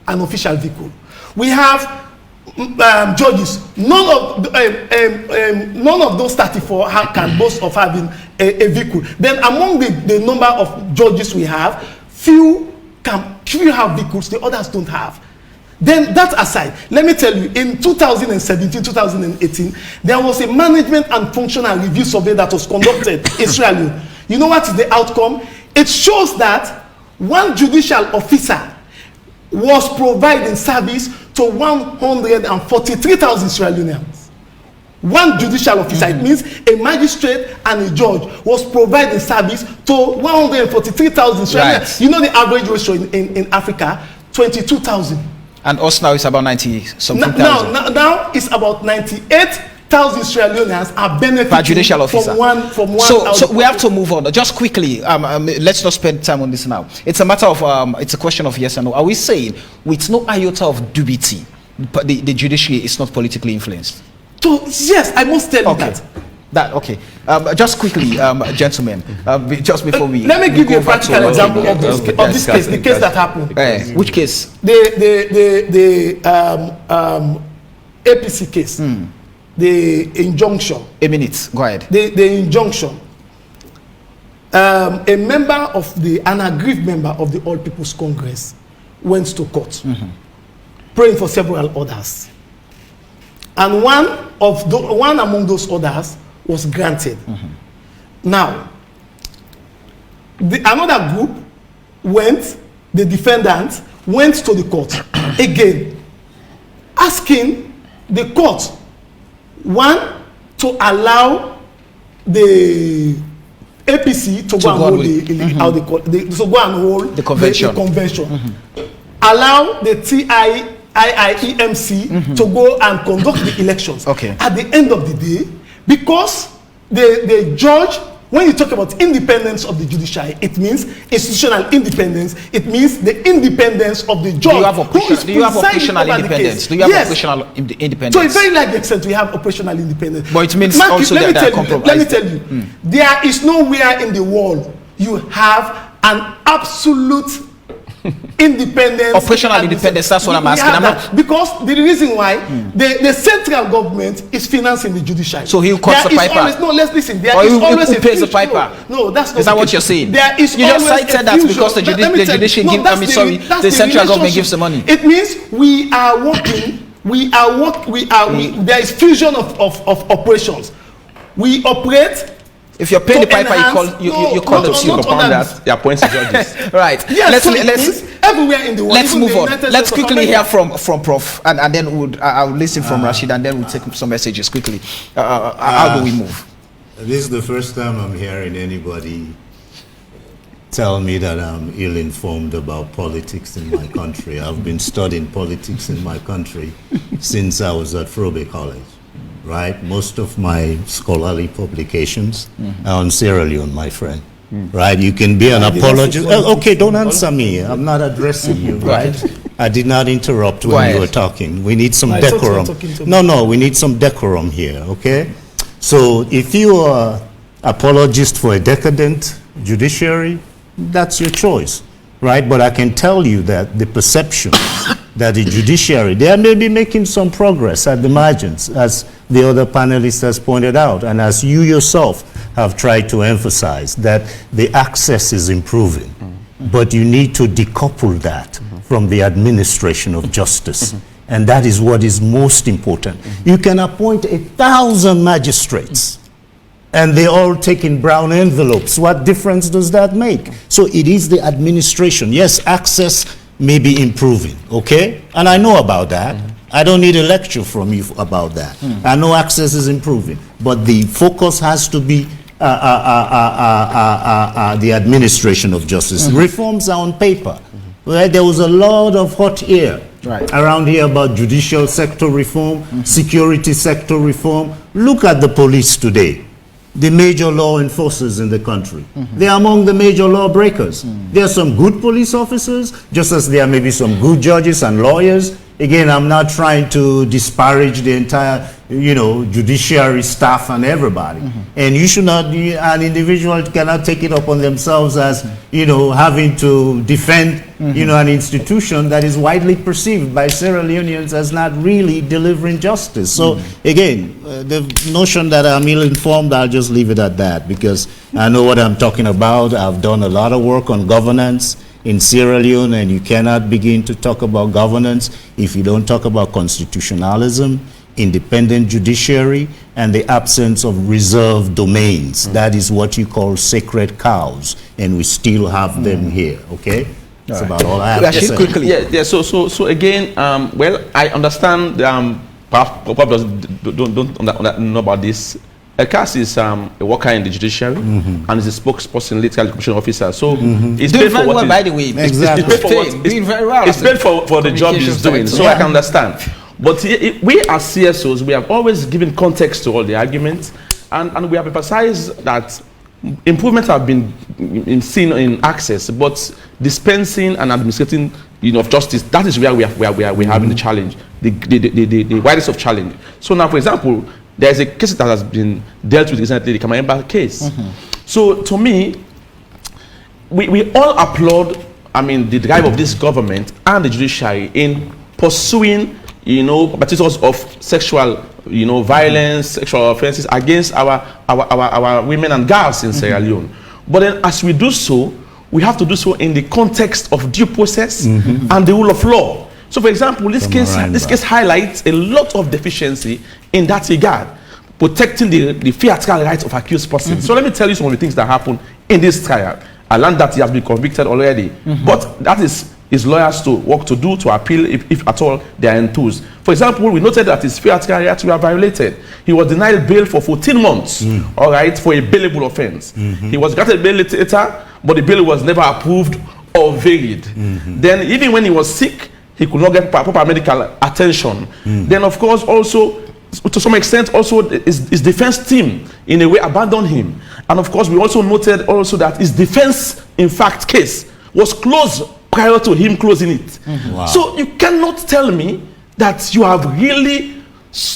S3: an official vehicle. We have judges. None of those 34 can boast of having a vehicle. Then among the number of judges we have, few have vehicles, the others don't have. Then that aside, let me tell you, in 2017, 2018, there was a management and functional review survey that was conducted in Sierra Leone. You know what is the outcome? It shows that one judicial officer was providing service to 143,000 Sierra Leoneans. One judicial officer, it means a magistrate and a judge, was providing service to 143,000 Sierra Leoneans. You know the average ratio in Africa, 22,000.
S1: And us now is about 90-something thousand.
S3: Now it's about 98,000 Sierra Leoneans are benefiting
S1: per judicial officer.
S3: from one.
S1: So we have to move on. Just quickly, let's not spend time on this now. It's a matter of, it's a question of yes and no. Are we saying, with no iota of dubity, the judiciary is not politically influenced?
S3: So yes, I must tell you that.
S1: Okay. Just quickly, gentlemen, just before we
S3: let me give you a practical example of this case, the case that happened.
S1: Which case?
S3: The APC case, the injunction.
S1: A minute, go ahead.
S3: The injunction. An aggrieved member of the All People's Congress went to court, praying for several others, and one among those others was granted. Now, another group the defendant went to the court again, asking the court, one, to allow the APC to go and hold the convention. Allow the IEMC to go and conduct the elections. At the end of the day, because the judge when you talk about independence of the judiciary, it means institutional independence. It means the independence of the judge.
S1: Do you have operational independence? Do you have
S3: yes.
S1: operational independence?
S3: To a very large extent, we have operational independence.
S1: But it means
S3: Mark,
S1: also that they are compromised.
S3: Let me tell you, there is nowhere in the world you have an absolute independence.
S1: Operational independence, that's what I'm asking.
S3: Because the reason why the central government is financing the judiciary.
S1: So he'll cut the piper.
S3: Always, no, let's listen. There
S1: or
S3: is
S1: who
S3: always
S1: pays the piper?
S3: No, that's not.
S1: Is that what you're saying?
S3: There is
S1: you just
S3: always
S1: cited that because the judicial the central government gives the money.
S3: It means we are working. There is fusion of operations. We operate.
S1: If you're paying the piper, you call the two.
S4: Upon that, you appoint judges.
S1: Right.
S3: Yes, let's everywhere in the world.
S1: Let's move on. Let's quickly hear from Prof. And then I'll listen from Rashid, and then we'll take some messages quickly. How do we move?
S2: This is the first time I'm hearing anybody tell me that I'm ill-informed about politics in my country. I've been studying politics in my country since I was at Frobe College. Right, most of my scholarly publications are on Sierra Leone, my friend. Right, you can be an apologist. Okay, don't answer me. I'm not addressing you. Right, I did not interrupt when you were talking. We need some decorum. No, we need some decorum here. Okay, so if you are apologist for a decadent judiciary, that's your choice. Right, but I can tell you that the perception that the judiciary, they may be making some progress at the margins, as the other panelists has pointed out, and as you yourself have tried to emphasize, that the access is improving. But you need to decouple that from the administration of justice. And that is what is most important. You can appoint 1,000 magistrates, and they all take in brown envelopes. What difference does that make? So it is the administration. Yes, access may be improving, okay? And I know about that. I don't need a lecture from you about that. I know access is improving, but the focus has to be the administration of justice. Reforms are on paper. Right? There was a lot of hot air around here about judicial sector reform, security sector reform. Look at the police today. The major law enforcers in the country. They are among the major law breakers. There are some good police officers, just as there may be some good judges and lawyers. Again, I'm not trying to disparage the entire, judiciary staff and everybody. And you should not, an individual cannot take it upon themselves as, having to defend, an institution that is widely perceived by Sierra Leoneans as not really delivering justice. So again, the notion that I'm ill-informed, I'll just leave it at that, because I know what I'm talking about. I've done a lot of work on governance in Sierra Leone, and you cannot begin to talk about governance if you don't talk about constitutionalism, independent judiciary, and the absence of reserved domains. That is what you call sacred cows, and we still have them here, okay? That's about all I have to say.
S4: Quickly. Yeah, so again, well, I understand, perhaps don't know about this. Elkas is a worker in the judiciary and is a spokesperson, legal commission officer. So it's paid for what
S1: by the way.
S3: Exactly.
S4: It's paid for the job he's doing. So I can understand. But we as CSOs, we have always given context to all the arguments, and we have emphasized that improvements have been seen in access, but dispensing and administrating of justice, that is where we are having the challenge, the widest of challenge. So now, for example, there is a case that has been dealt with recently, the Kamayemba case. So to me, we all applaud, the drive of this government and the judiciary in pursuing, participants of sexual, violence, sexual offenses against our women and girls in Sierra Leone. But then, as we do so, we have to do so in the context of due process and the rule of law. So, for example, this case highlights a lot of deficiency in that regard, protecting the theatrical rights of accused persons. So let me tell you some of the things that happened in this trial. I learned that he has been convicted already, but that is his lawyers to work to do to appeal if at all they are enthused. For example, we noted that his theatrical rights were violated. He was denied bail for 14 months, all right, for a bailable offense. He was granted bail later, but the bail was never approved or varied. Then, even when he was sick, he could not get proper medical attention. Then, of course, also, to some extent, also his defense team, in a way, abandoned him. And of course, we also noted also that his defense, in fact, case was closed prior to him closing it.
S2: Wow.
S4: So you cannot tell me that you have really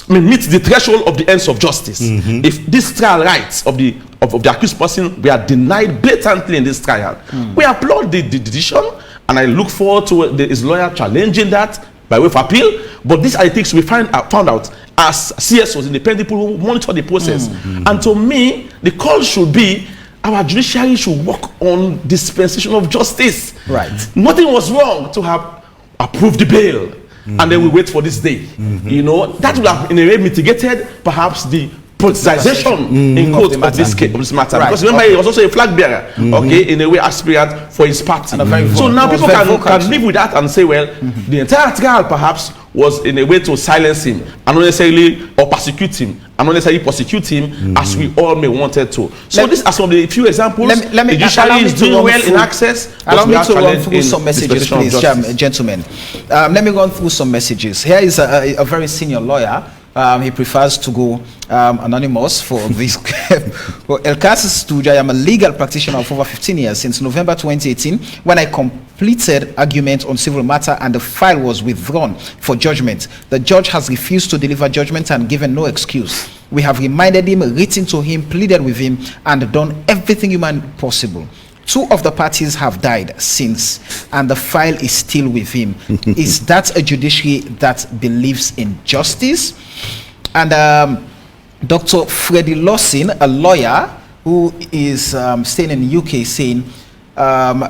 S4: meet the threshold of the ends of justice. If these trial rights of the accused person were denied blatantly in this trial, we applaud the decision, and I look forward to his lawyer challenging that by way of appeal. But these are the things we found out as CSOs, independent people who monitor the process. And to me, the call should be our judiciary should work on dispensation of justice.
S1: Right.
S4: Nothing was wrong to have approved the bail. And then we wait for this day. You know, that would have in a way mitigated perhaps the politicization in court of this case, of this matter.
S1: Right.
S4: Because remember, he was also a flag bearer, okay, in a way aspirant for his party. So now people can live with that and say, well, the entire trial perhaps was in a way to silence him and not necessarily or persecute him and not necessarily prosecute him as we all may wanted to. So these are some of the few examples. The judiciary is doing well in access.
S1: Allow me to run through some messages, please, gentlemen. Let me run through some messages. Here is a very senior lawyer. He prefers to go anonymous for this. Well, Elkas Stuja, I am a legal practitioner of over 15 years since November 2018 when I completed argument on civil matter and the file was withdrawn for judgment. The judge has refused to deliver judgment and given no excuse. We have reminded him, written to him, pleaded with him, and done everything human possible. 2 of the parties have died since, and the file is still with him. Is that a judiciary that believes in justice? And Dr. Freddie Lawson, a lawyer who is staying in the UK, saying,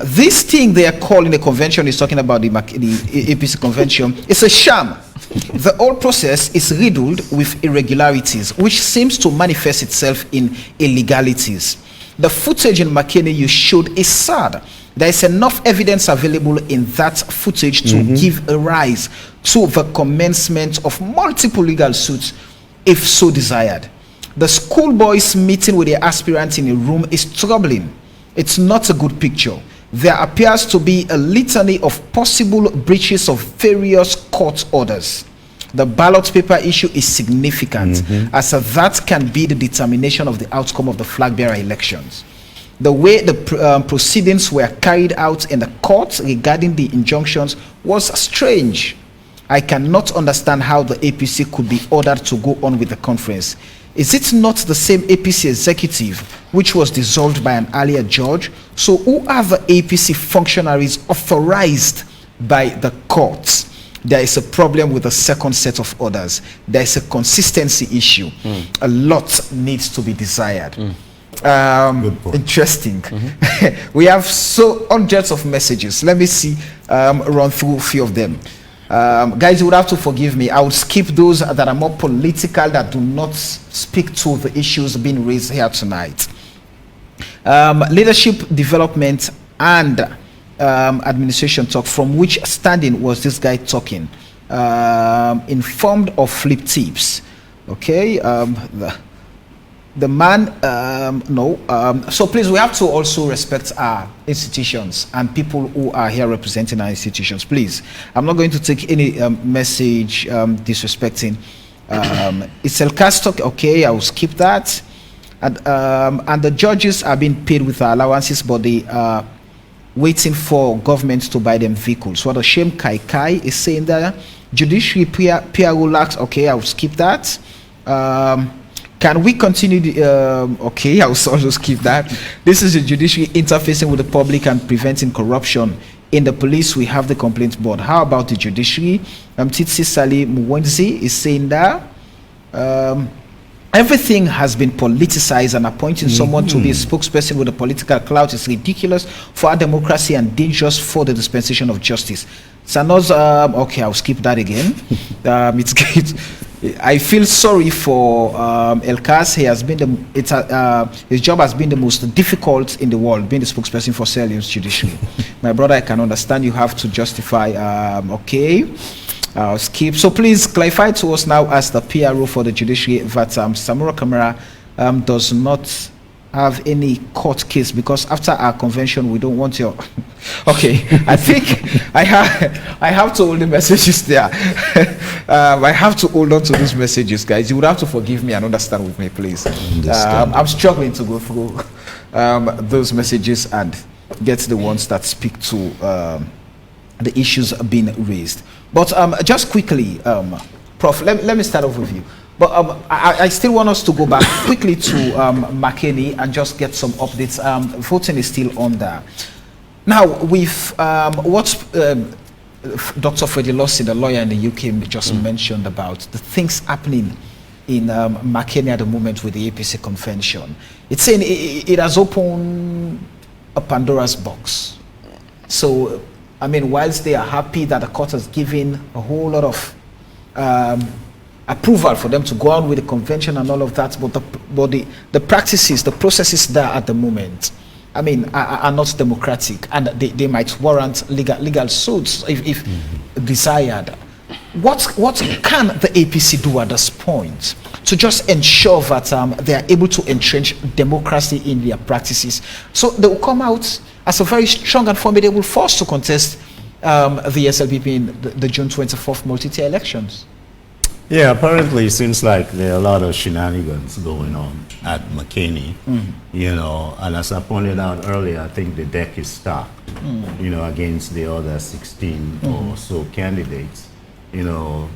S1: this thing they are calling a convention is talking about the APC convention. It's a sham. The whole process is riddled with irregularities, which seems to manifest itself in illegalities. The footage in Makeni you showed is sad. There is enough evidence available in that footage to give a rise to the commencement of multiple legal suits if so desired. The schoolboys meeting with the aspirant in a room is troubling. It's not a good picture. There appears to be a litany of possible breaches of various court orders. The ballot paper issue is significant, as that can be the determination of the outcome of the flag bearer elections. The way the proceedings were carried out in the court regarding the injunctions was strange. I cannot understand how the APC could be ordered to go on with the conference. Is it not the same APC executive which was dissolved by an earlier judge? So who are the APC functionaries authorized by the courts? There is a problem with the second set of orders. There is a consistency issue. A lot needs to be desired. Interesting. We have hundreds of messages. Let me see, run through a few of them. Guys, you would have to forgive me. I would skip those that are more political, that do not speak to the issues being raised here tonight. Leadership development and administration talk. From which standing was this guy talking? Informed or flip tips? Okay. The man, no. So please, we have to also respect our institutions and people who are here representing our institutions. Please, I'm not going to take any message disrespecting. It's El Castok, okay, I will skip that. And the judges are being paid with allowances, but they are waiting for government to buy them vehicles. What a shame. Kai is saying that. Judiciary PRO lacks, okay, I will skip that. Can we continue okay, I'll also skip that. This is the judiciary interfacing with the public and preventing corruption. In the police, we have the complaint board. How about the judiciary? Titsi Sali Mwenzi is saying that everything has been politicized, and appointing someone to be a spokesperson with a political clout is ridiculous for our democracy and dangerous for the dispensation of justice. Sanoz, okay, I'll skip that again. It's great. I feel sorry for Elkas. He has been his job has been the most difficult in the world, being the spokesperson for Sierra Leone's judiciary. My brother, I can understand you have to justify. Okay, skip. So please clarify to us now as the PRO for the judiciary that Samura Kamara does not have any court case, because after our convention we don't want your okay, I think I have to hold the messages there. I have to hold on to those messages, guys. You would have to forgive me and understand with me, please. I'm struggling to go through those messages and get the ones that speak to the issues being raised. But just quickly, Prof, let me start off with you. But I still want us to go back quickly to Makeni and just get some updates. Voting is still on there. Now, with what Dr. Freddie Lawson, the lawyer in the UK, just mentioned about the things happening in Makeni at the moment with the APC convention, it's saying it has opened a Pandora's box. So, I mean, whilst they are happy that the court has given a whole lot of approval for them to go on with the convention and all of that, but the practices, the processes there at the moment, I mean, are not democratic, and they might warrant legal suits if desired. What can the APC do at this point to just ensure that they are able to entrench democracy in their practices, so they will come out as a very strong and formidable force to contest the SLPP in the June 24th multi-tier elections?
S2: Yeah, apparently it seems like there are a lot of shenanigans going on at Makeni, you know, and as I pointed out earlier, I think the deck is stacked, you know, against the other 16 or so candidates, you know.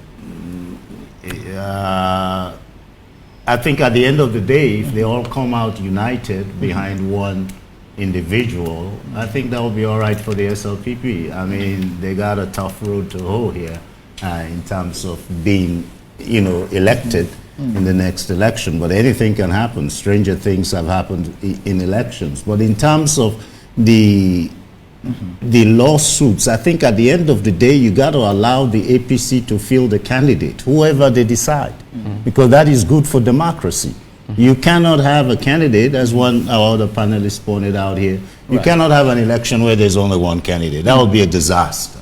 S2: I think at the end of the day, if they all come out united behind one individual, I think that will be all right for the SLPP. I mean, they got a tough road to hoe here in terms of being, you know, elected in the next election, but anything can happen. Stranger things have happened in elections. But in terms of the lawsuits, I think at the end of the day, you got to allow the APC to field the candidate, whoever they decide, because that is good for democracy. You cannot have a candidate, as one our other panelists pointed out here, you cannot have an election where there's only one candidate. That would be a disaster.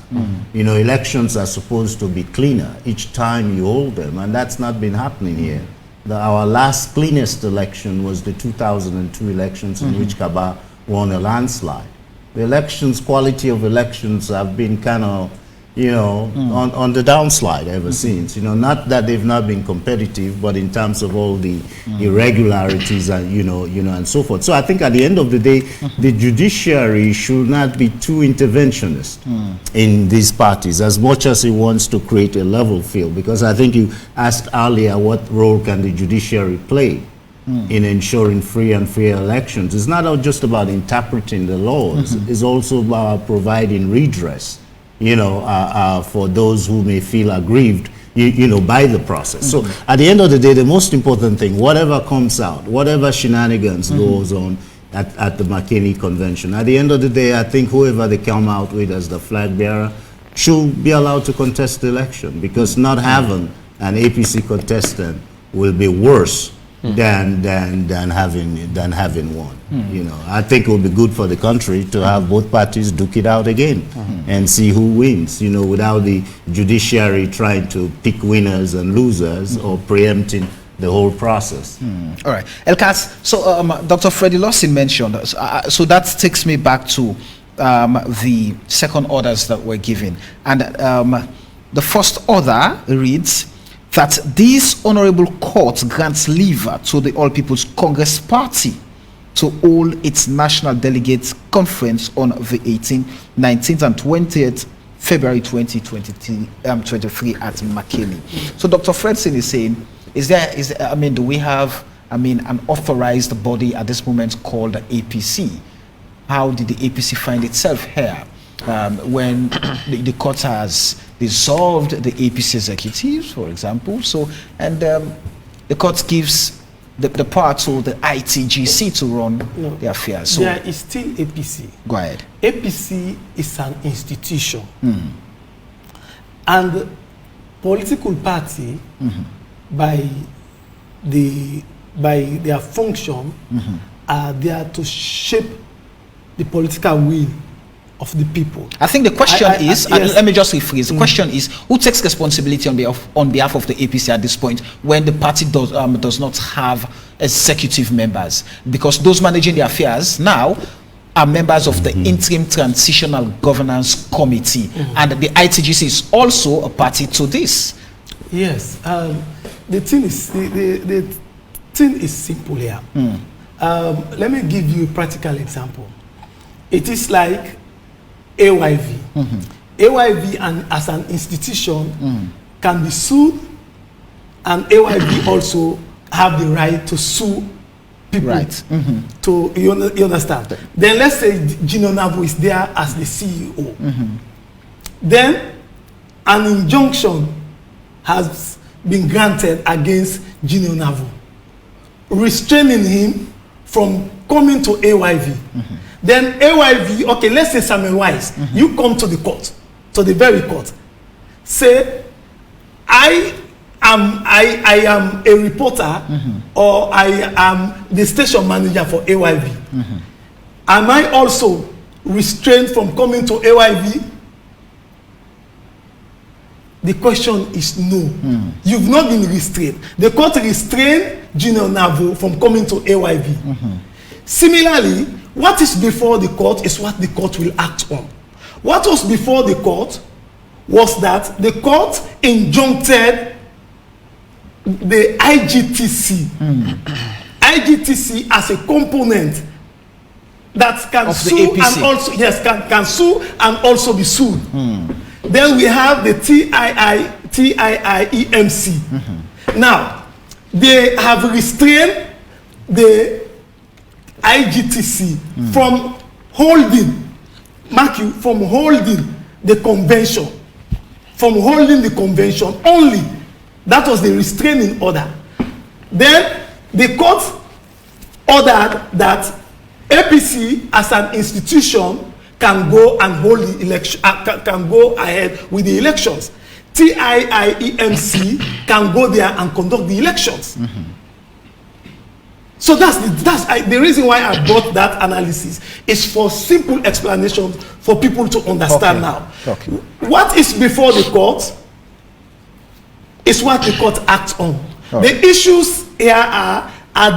S2: You know, elections are supposed to be cleaner each time you hold them, and that's not been happening here. Our last cleanest election was the 2002 elections in which Kaba won a landslide. The elections, quality of elections have been kind of, you know, on the downslide ever since. You know, not that they've not been competitive, but in terms of all the irregularities and, you know, and so forth. So I think at the end of the day, the judiciary should not be too interventionist in these parties as much as it wants to create a level field. Because I think you asked earlier, what role can the judiciary play in ensuring free and fair elections? It's not just about interpreting the laws, it's also about providing redress, you know, for those who may feel aggrieved, you know, by the process. So at the end of the day, the most important thing, whatever comes out, whatever shenanigans goes on at the Makeni convention, at the end of the day, I think whoever they come out with as the flag bearer should be allowed to contest the election, because not having an APC contestant will be worse than having one. You know, I think it would be good for the country to have both parties duke it out again and see who wins, you know, without the judiciary trying to pick winners and losers or preempting the whole process.
S1: All right, Elkas, so Dr. Freddie Lawson mentioned, so that takes me back to the second orders that were given, and the first order reads that this honorable court grants leave to the All People's Congress Party to hold its national delegates conference on the 18th, 19th and 20th February 2023 at Makeni. So Dr. Fredson is saying, I mean, do we have, I mean, an authorized body at this moment called the APC? How did the APC find itself here when the court has dissolved the APC executives, for example? So, and the court gives the power to the ITGC to run the affairs. So
S3: there is still APC.
S1: Go ahead.
S3: APC is an institution, and political party by their function are there to shape the political will of the people.
S1: I think the question is,
S3: yes.
S1: let me just rephrase. The question is, who takes responsibility on behalf of the APC at this point when the party does not have executive members? Because those managing the affairs now are members of the Interim Transitional Governance Committee, and the ITGC is also a party to this.
S3: Yes, the thing is simple here. Let me give you a practical example. It is like AYV. AYV as an institution can be sued, and AYV also have the right to sue people. Right. To you understand? Then let's say Gino Navo is there as the CEO. Then an injunction has been granted against Gino Navo, restraining him from coming to AYV. Then AYV, okay, let's say Samuel Wise, you come to the court, to the very court, say, I am a reporter, or I am the station manager for AYV. Am I also restrained from coming to AYV? The question is no. You've not been restrained. The court restrained Gino Navo from coming to AYV. Similarly, what is before the court is what the court will act on. What was before the court was that the court injuncted the IGTC. IGTC as a component that can sue and also can sue and also be sued. Then we have the TIIEMC. Now, they have restrained the IGTC from holding, mark you, from holding the convention. From holding the convention only. That was the restraining order. Then the court ordered that APC as an institution can go and hold the election, can go ahead with the elections. TIIEMC can go there and conduct the elections. So that's the reason why I brought that analysis is for simple explanation for people to understand now. What is before the court is what the court acts on. The issues here are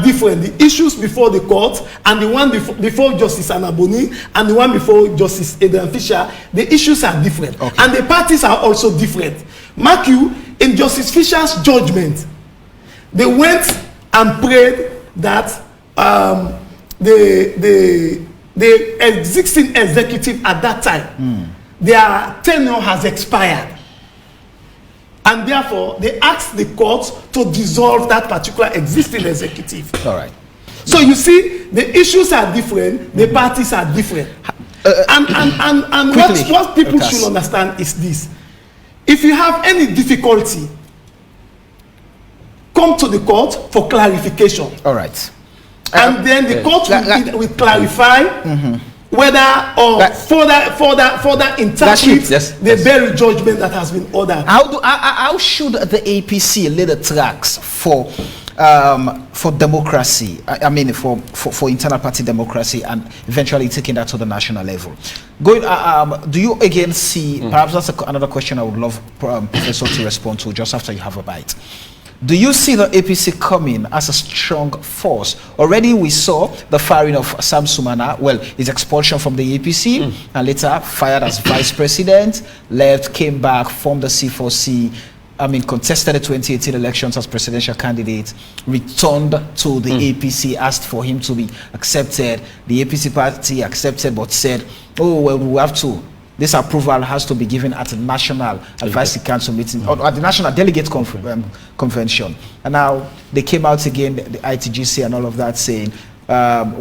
S3: different. The issues before the court and the one before Justice Anaboni and the one before Justice Adrian Fisher, the issues are different. And the parties are also different. Mark you, in Justice Fisher's judgment, they went and prayed that the existing executive at that time, their tenure has expired. And therefore, they asked the court to dissolve that particular existing executive.
S1: All right.
S3: So you see, the issues are different, the parties are different. And what people should understand is this. If you have any difficulty, come to the court for clarification.
S1: All right.
S3: And then the court will clarify whether or further interpret the very judgment that has been ordered.
S1: How should the APC lay the tracks for democracy? I mean, for internal party democracy, and eventually taking that to the national level. Do you again see? Perhaps that's another question I would love Professor to respond to just after you have a bite. Do you see the APC coming as a strong force? Already we saw the firing of Sam Sumana, well, his expulsion from the APC, and later fired as vice president, left, came back, formed the C4C, contested the 2018 elections as presidential candidate, returned to the APC, asked for him to be accepted. The APC party accepted, but said, oh, well, we have to. This approval has to be given at a National Advisory Council meeting, or at the National Delegate Convention. And now they came out again, the ITGC and all of that, saying, Sam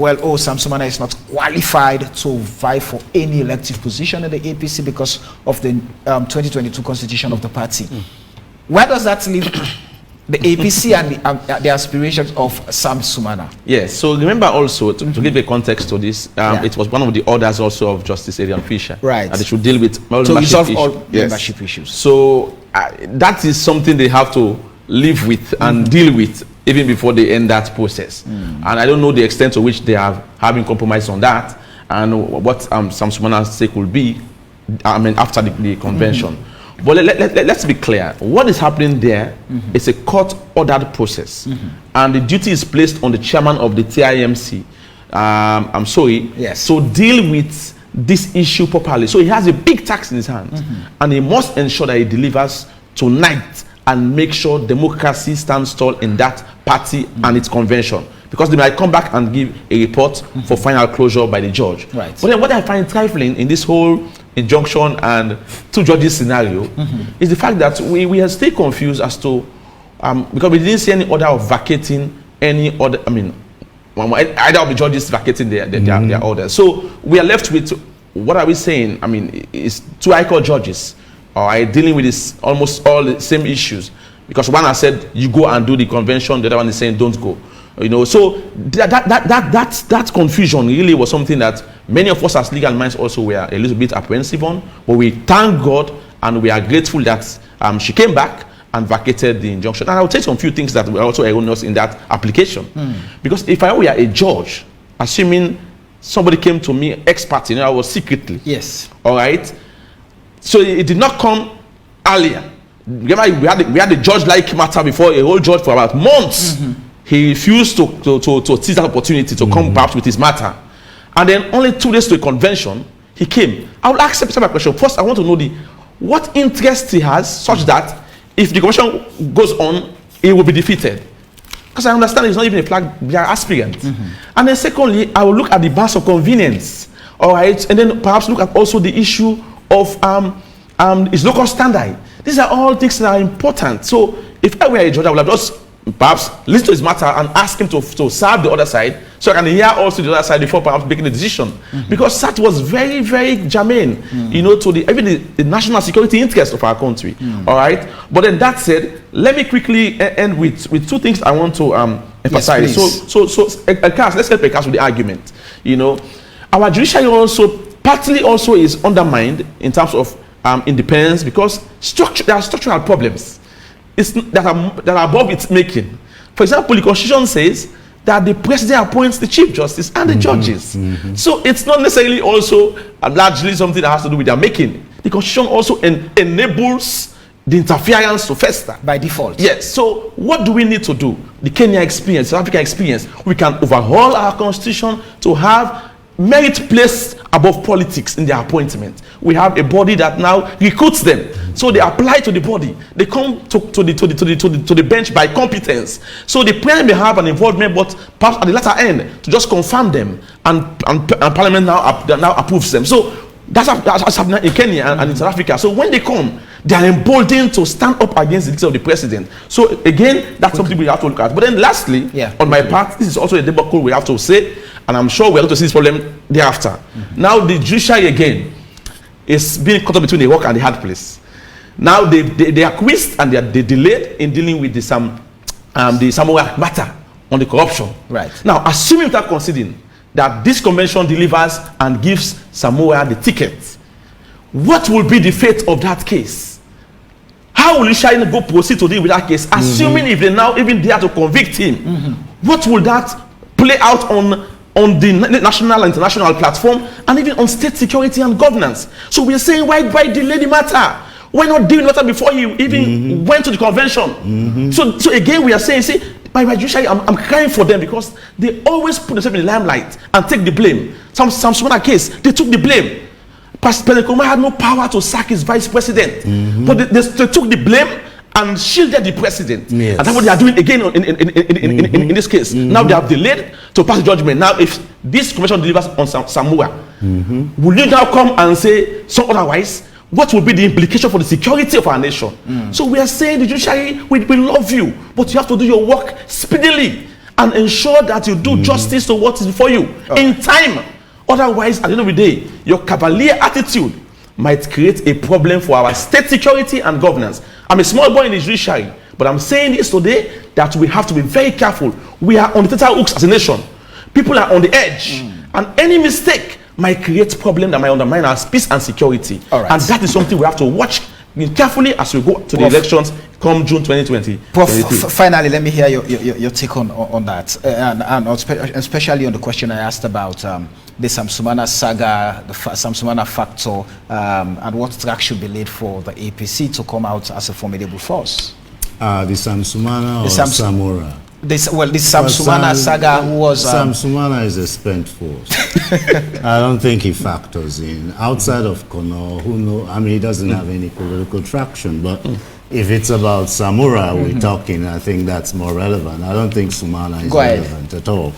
S1: Sumana is not qualified to vie for any elective position in the APC because of the 2022 constitution of the party. Where does that leave the APC and the aspirations of Sam Sumana?
S4: Yes, so remember also, to give a context to this, it was one of the orders also of Justice Adrian Fisher.
S1: Right.
S4: That they should deal with
S1: to resolve all membership issues.
S4: So that is something they have to live with and deal with even before they end that process. And I don't know the extent to which they are having compromise on that. and what some Sumana's stake will be, after the convention. But let's be clear. What is happening there is a court-ordered process, and the duty is placed on the chairman of the TIMC. I'm sorry.
S1: Yes.
S4: So deal with this issue properly. So he has a big task in his hand, and he must ensure that he delivers tonight and make sure democracy stands tall in that party and its convention, because they might come back and give a report for final closure by the judge.
S1: Right.
S4: But then what I find trifling in this whole injunction and two judges scenario is the fact that we are still confused as to because we didn't see any order of vacating any other, either of the judges vacating their orders. So we are left with, what are we saying? It's two high court judges dealing with this almost all the same issues, because one has said you go and do the convention, the other one is saying don't go. So that confusion really was something that many of us as legal minds also were a little bit apprehensive on. But we thank God and we are grateful that she came back and vacated the injunction. And I will tell you some few things that were also erroneous in that application. Because if I were a judge, assuming somebody came to me, expert, I was secretly.
S1: Yes.
S4: All right. So it did not come earlier. Remember, we had the judge-like matter before, a whole judge for about months. He refused to seize that opportunity to come perhaps with his matter. And then only 2 days to a convention, he came. I will ask a question. First, I want to know what interest he has, such that if the convention goes on, he will be defeated. Because I understand he's not even a flag bearer aspirant. And then secondly, I will look at the bars of convenience. All right. And then perhaps look at also the issue of his local standard. These are all things that are important. So if I were a judge, I would have just perhaps listen to his matter and ask him to serve the other side, so I can hear also the other side before perhaps making a decision. Because that was very, very germane, to even the national security interest of our country. All right. But then that said, let me quickly end with two things I want to emphasize.
S1: Yes,
S4: let's help Ekas with the argument. Our judiciary also partly also is undermined in terms of independence, because there are structural problems that are above its making. For example, the Constitution says that the president appoints the chief justice and the judges. So it's not necessarily also largely something that has to do with their making. The Constitution also enables the interference to fester
S1: by default.
S4: Yes. So what do we need to do? The Kenya experience, South Africa experience. We can overhaul our Constitution to have merit placed above politics in their appointment. We have a body that now recruits them, so they apply to the body. They come to the bench by competence. So the president may have an involvement, but perhaps at the latter end to just confirm them, and Parliament now approves them. So that's happening in Kenya and in South Africa. So when they come, they are emboldened to stand up against the dictates of the president. So again, that's something we have to look at. But then lastly, on my part, this is also a debacle we have to say, and I'm sure we're going to see this problem thereafter. Now the judiciary again is being caught up between a rock and a hard place. Now they acquiesced and they delayed in dealing with the Samoa matter on the corruption.
S1: Right.
S4: Now, assuming without considering that this convention delivers and gives Samoa the ticket, what will be the fate of that case? How will China go proceed to deal with that case? Assuming if they now even dare to convict him, what will that play out on the national and international platform, and even on state security and governance? So we are saying, why delay the matter? Why not deal with the matter before he even went to the convention? So again, we are saying, see, by judiciary, I'm crying for them, because they always put themselves in the limelight and take the blame. Some smaller case, they took the blame. President Nkrumah had no power to sack his vice president, but they took the blame and shielded the president. Yes. And that's what they are doing again in this case. Now they have delayed to pass judgment. Now, if this convention delivers on Samoa, will you now come and say so otherwise? What will be the implication for the security of our nation? So we are saying, the judiciary, we love you, but you have to do your work speedily and ensure that you do justice to what is before you in time. Otherwise, at the end of the day, your cavalier attitude might create a problem for our state security and governance. I'm a small boy in the judiciary, but I'm saying this today, that we have to be very careful. We are on the tenterhooks as a nation. People are on the edge, and any mistake might create problem that might undermine our peace and security. And that is something we have to watch carefully as we go to the elections come June 2020.
S1: Finally, let me hear your take on that, and especially on the question I asked about the Samsumana saga, the Samsumana factor, and what track should be laid for the APC to come out as a formidable force?
S2: The Samsumana or Samura?
S1: The Samsumana saga was...
S2: Samsumana is a spent force. I don't think he factors in. Outside of Kono, who know, I mean, he doesn't have any political traction, but if it's about Samura we're talking, I think that's more relevant. I don't think Sumana is relevant at all.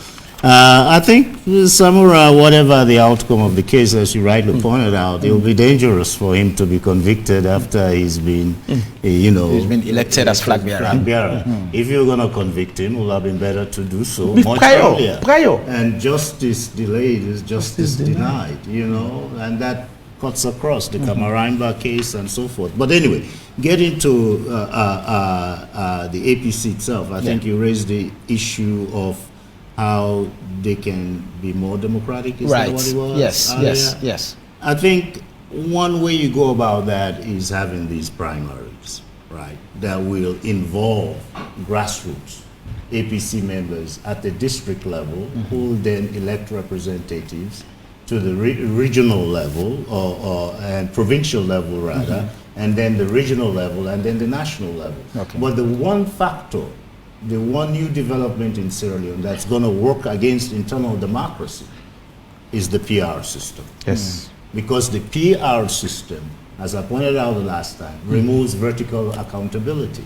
S2: I think Samura, whatever the outcome of the case, as you rightly pointed out, it will be dangerous for him to be convicted after he's been, he's
S1: been elected as flag bearer.
S2: If you're going to convict him, it would have been better to do so much earlier. And justice delayed is justice denied, and that cuts across the Kamarimba case and so forth. But anyway, getting to the APC itself, I think you raised the issue of how they can be more democratic, is that what it was?
S1: Yes.
S2: I think one way you go about that is having these primaries, right, that will involve grassroots APC members at the district level who will then elect representatives to the regional level and provincial level rather, and then the regional level and then the national level. But the one factor, the one new development in Sierra Leone that's going to work against internal democracy is the PR system.
S4: Yes.
S2: Because the PR system, as I pointed out the last time, removes vertical accountability.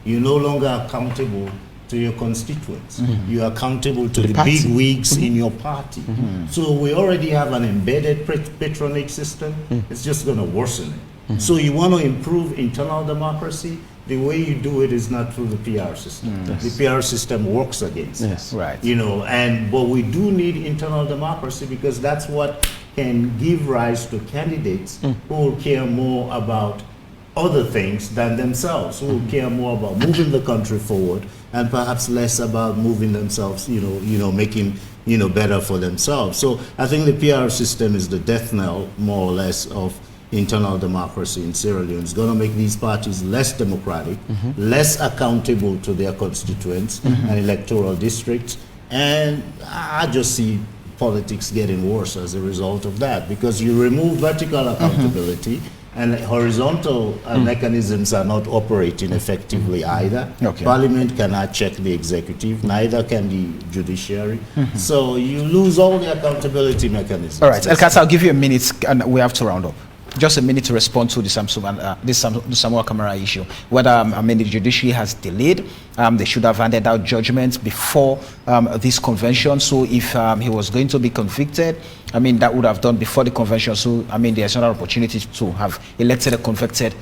S2: You're no longer accountable to your constituents. You are accountable to the big wigs in your party. So we already have an embedded patronage system. It's just going to worsen it. So you want to improve internal democracy, the way you do it is not through the PR system. The PR system works against us. But we do need internal democracy because that's what can give rise to candidates who will care more about other things than themselves, who will care more about moving the country forward and perhaps less about moving themselves, making better for themselves. So I think the PR system is the death knell, more or less, of internal democracy in Sierra Leone. It's going to make these parties less democratic, less accountable to their constituents and electoral districts. And I just see politics getting worse as a result of that, because you remove vertical accountability and horizontal mechanisms are not operating effectively either. Parliament cannot check the executive, neither can the judiciary. So you lose all the accountability mechanisms.
S1: All right, Elkas, I'll give you a minute and we have to round up. Just a minute to respond to the Samoa Camara issue. Whether, the judiciary has delayed, they should have handed out judgments before this convention. So if he was going to be convicted, that would have done before the convention. So, there's another opportunity to have elected a convicted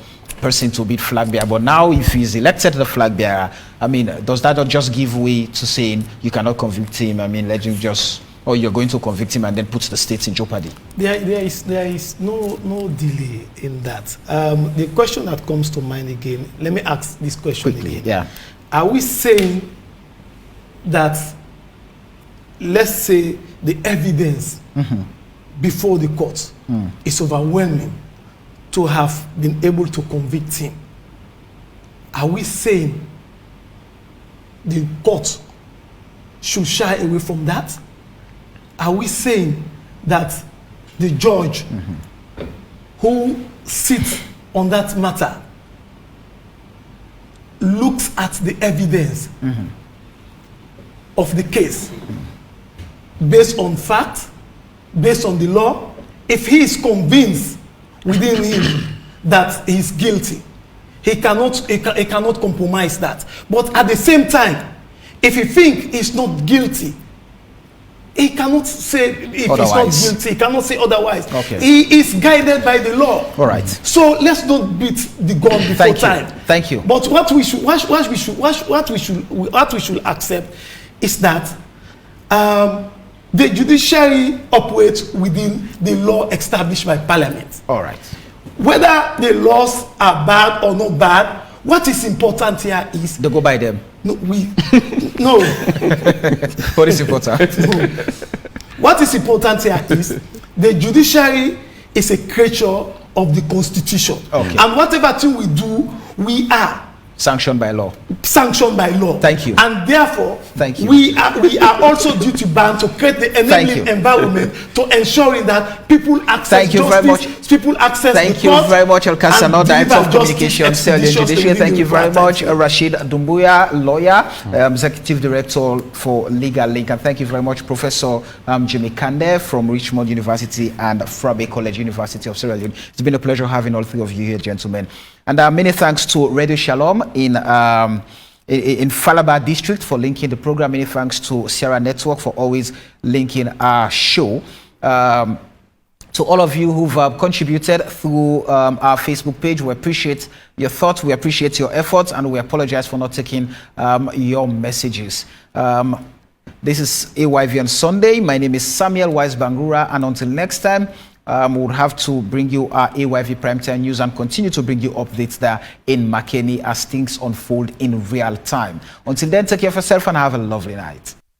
S1: person to be flag bearer. But now if he's elected the flag bearer, does that not just give way to saying you cannot convict him? Let him just... or you're going to convict him and then put the state in jeopardy? There
S3: is no delay in that. The question that comes to mind again, let me ask this question quickly. Are we saying that, let's say, the evidence before the court is overwhelming to have been able to convict him? Are we saying the court should shy away from that? Are we saying that the judge who sits on that matter looks at the evidence of the case based on fact, based on the law? If he is convinced within him that he is guilty, he cannot compromise that. But at the same time, if he thinks he's not guilty, he cannot say if otherwise. He's not guilty. He cannot say otherwise. He is guided by the law.
S1: All right.
S3: So let's not beat the gun before time.
S1: Thank you.
S3: But what we should accept is that the judiciary operates within the law established by Parliament.
S1: All right.
S3: Whether the laws are bad or not bad, what is important here is
S1: they go by them.
S3: No.
S1: What is important?
S3: No. What is important here is the judiciary is a creature of the Constitution. And whatever thing we do, we are
S1: Sanctioned by law.
S3: Sanctioned by law.
S1: Thank you.
S3: And therefore,
S1: thank you.
S3: we are also duty bound to create the enabling environment to ensuring that people access
S1: thank you
S3: justice,
S1: very much.
S3: people access
S1: thank
S3: the
S1: you
S3: court,
S1: very much, Elkasano, Director of Communication, Sierra Leone Judiciary. Thank you very much, Rashid Dumbuya, lawyer, Executive Director for Legal Link. And thank you very much, Professor Jimmy Kande from Richmond University and Frabe College, University of Sierra Leone. It's been a pleasure having all three of you here, gentlemen. And many thanks to Radio Shalom in Falaba District for linking the program. Many thanks to Sierra Network for always linking our show. To all of you who've contributed through our Facebook page, we appreciate your thoughts, we appreciate your efforts, and we apologize for not taking your messages. This is AYV on Sunday. My name is Samuel Wise Bangura, and until next time, we'll have to bring you our AYV Primetime News and continue to bring you updates there in Makeni as things unfold in real time. Until then, take care of yourself and have a lovely night.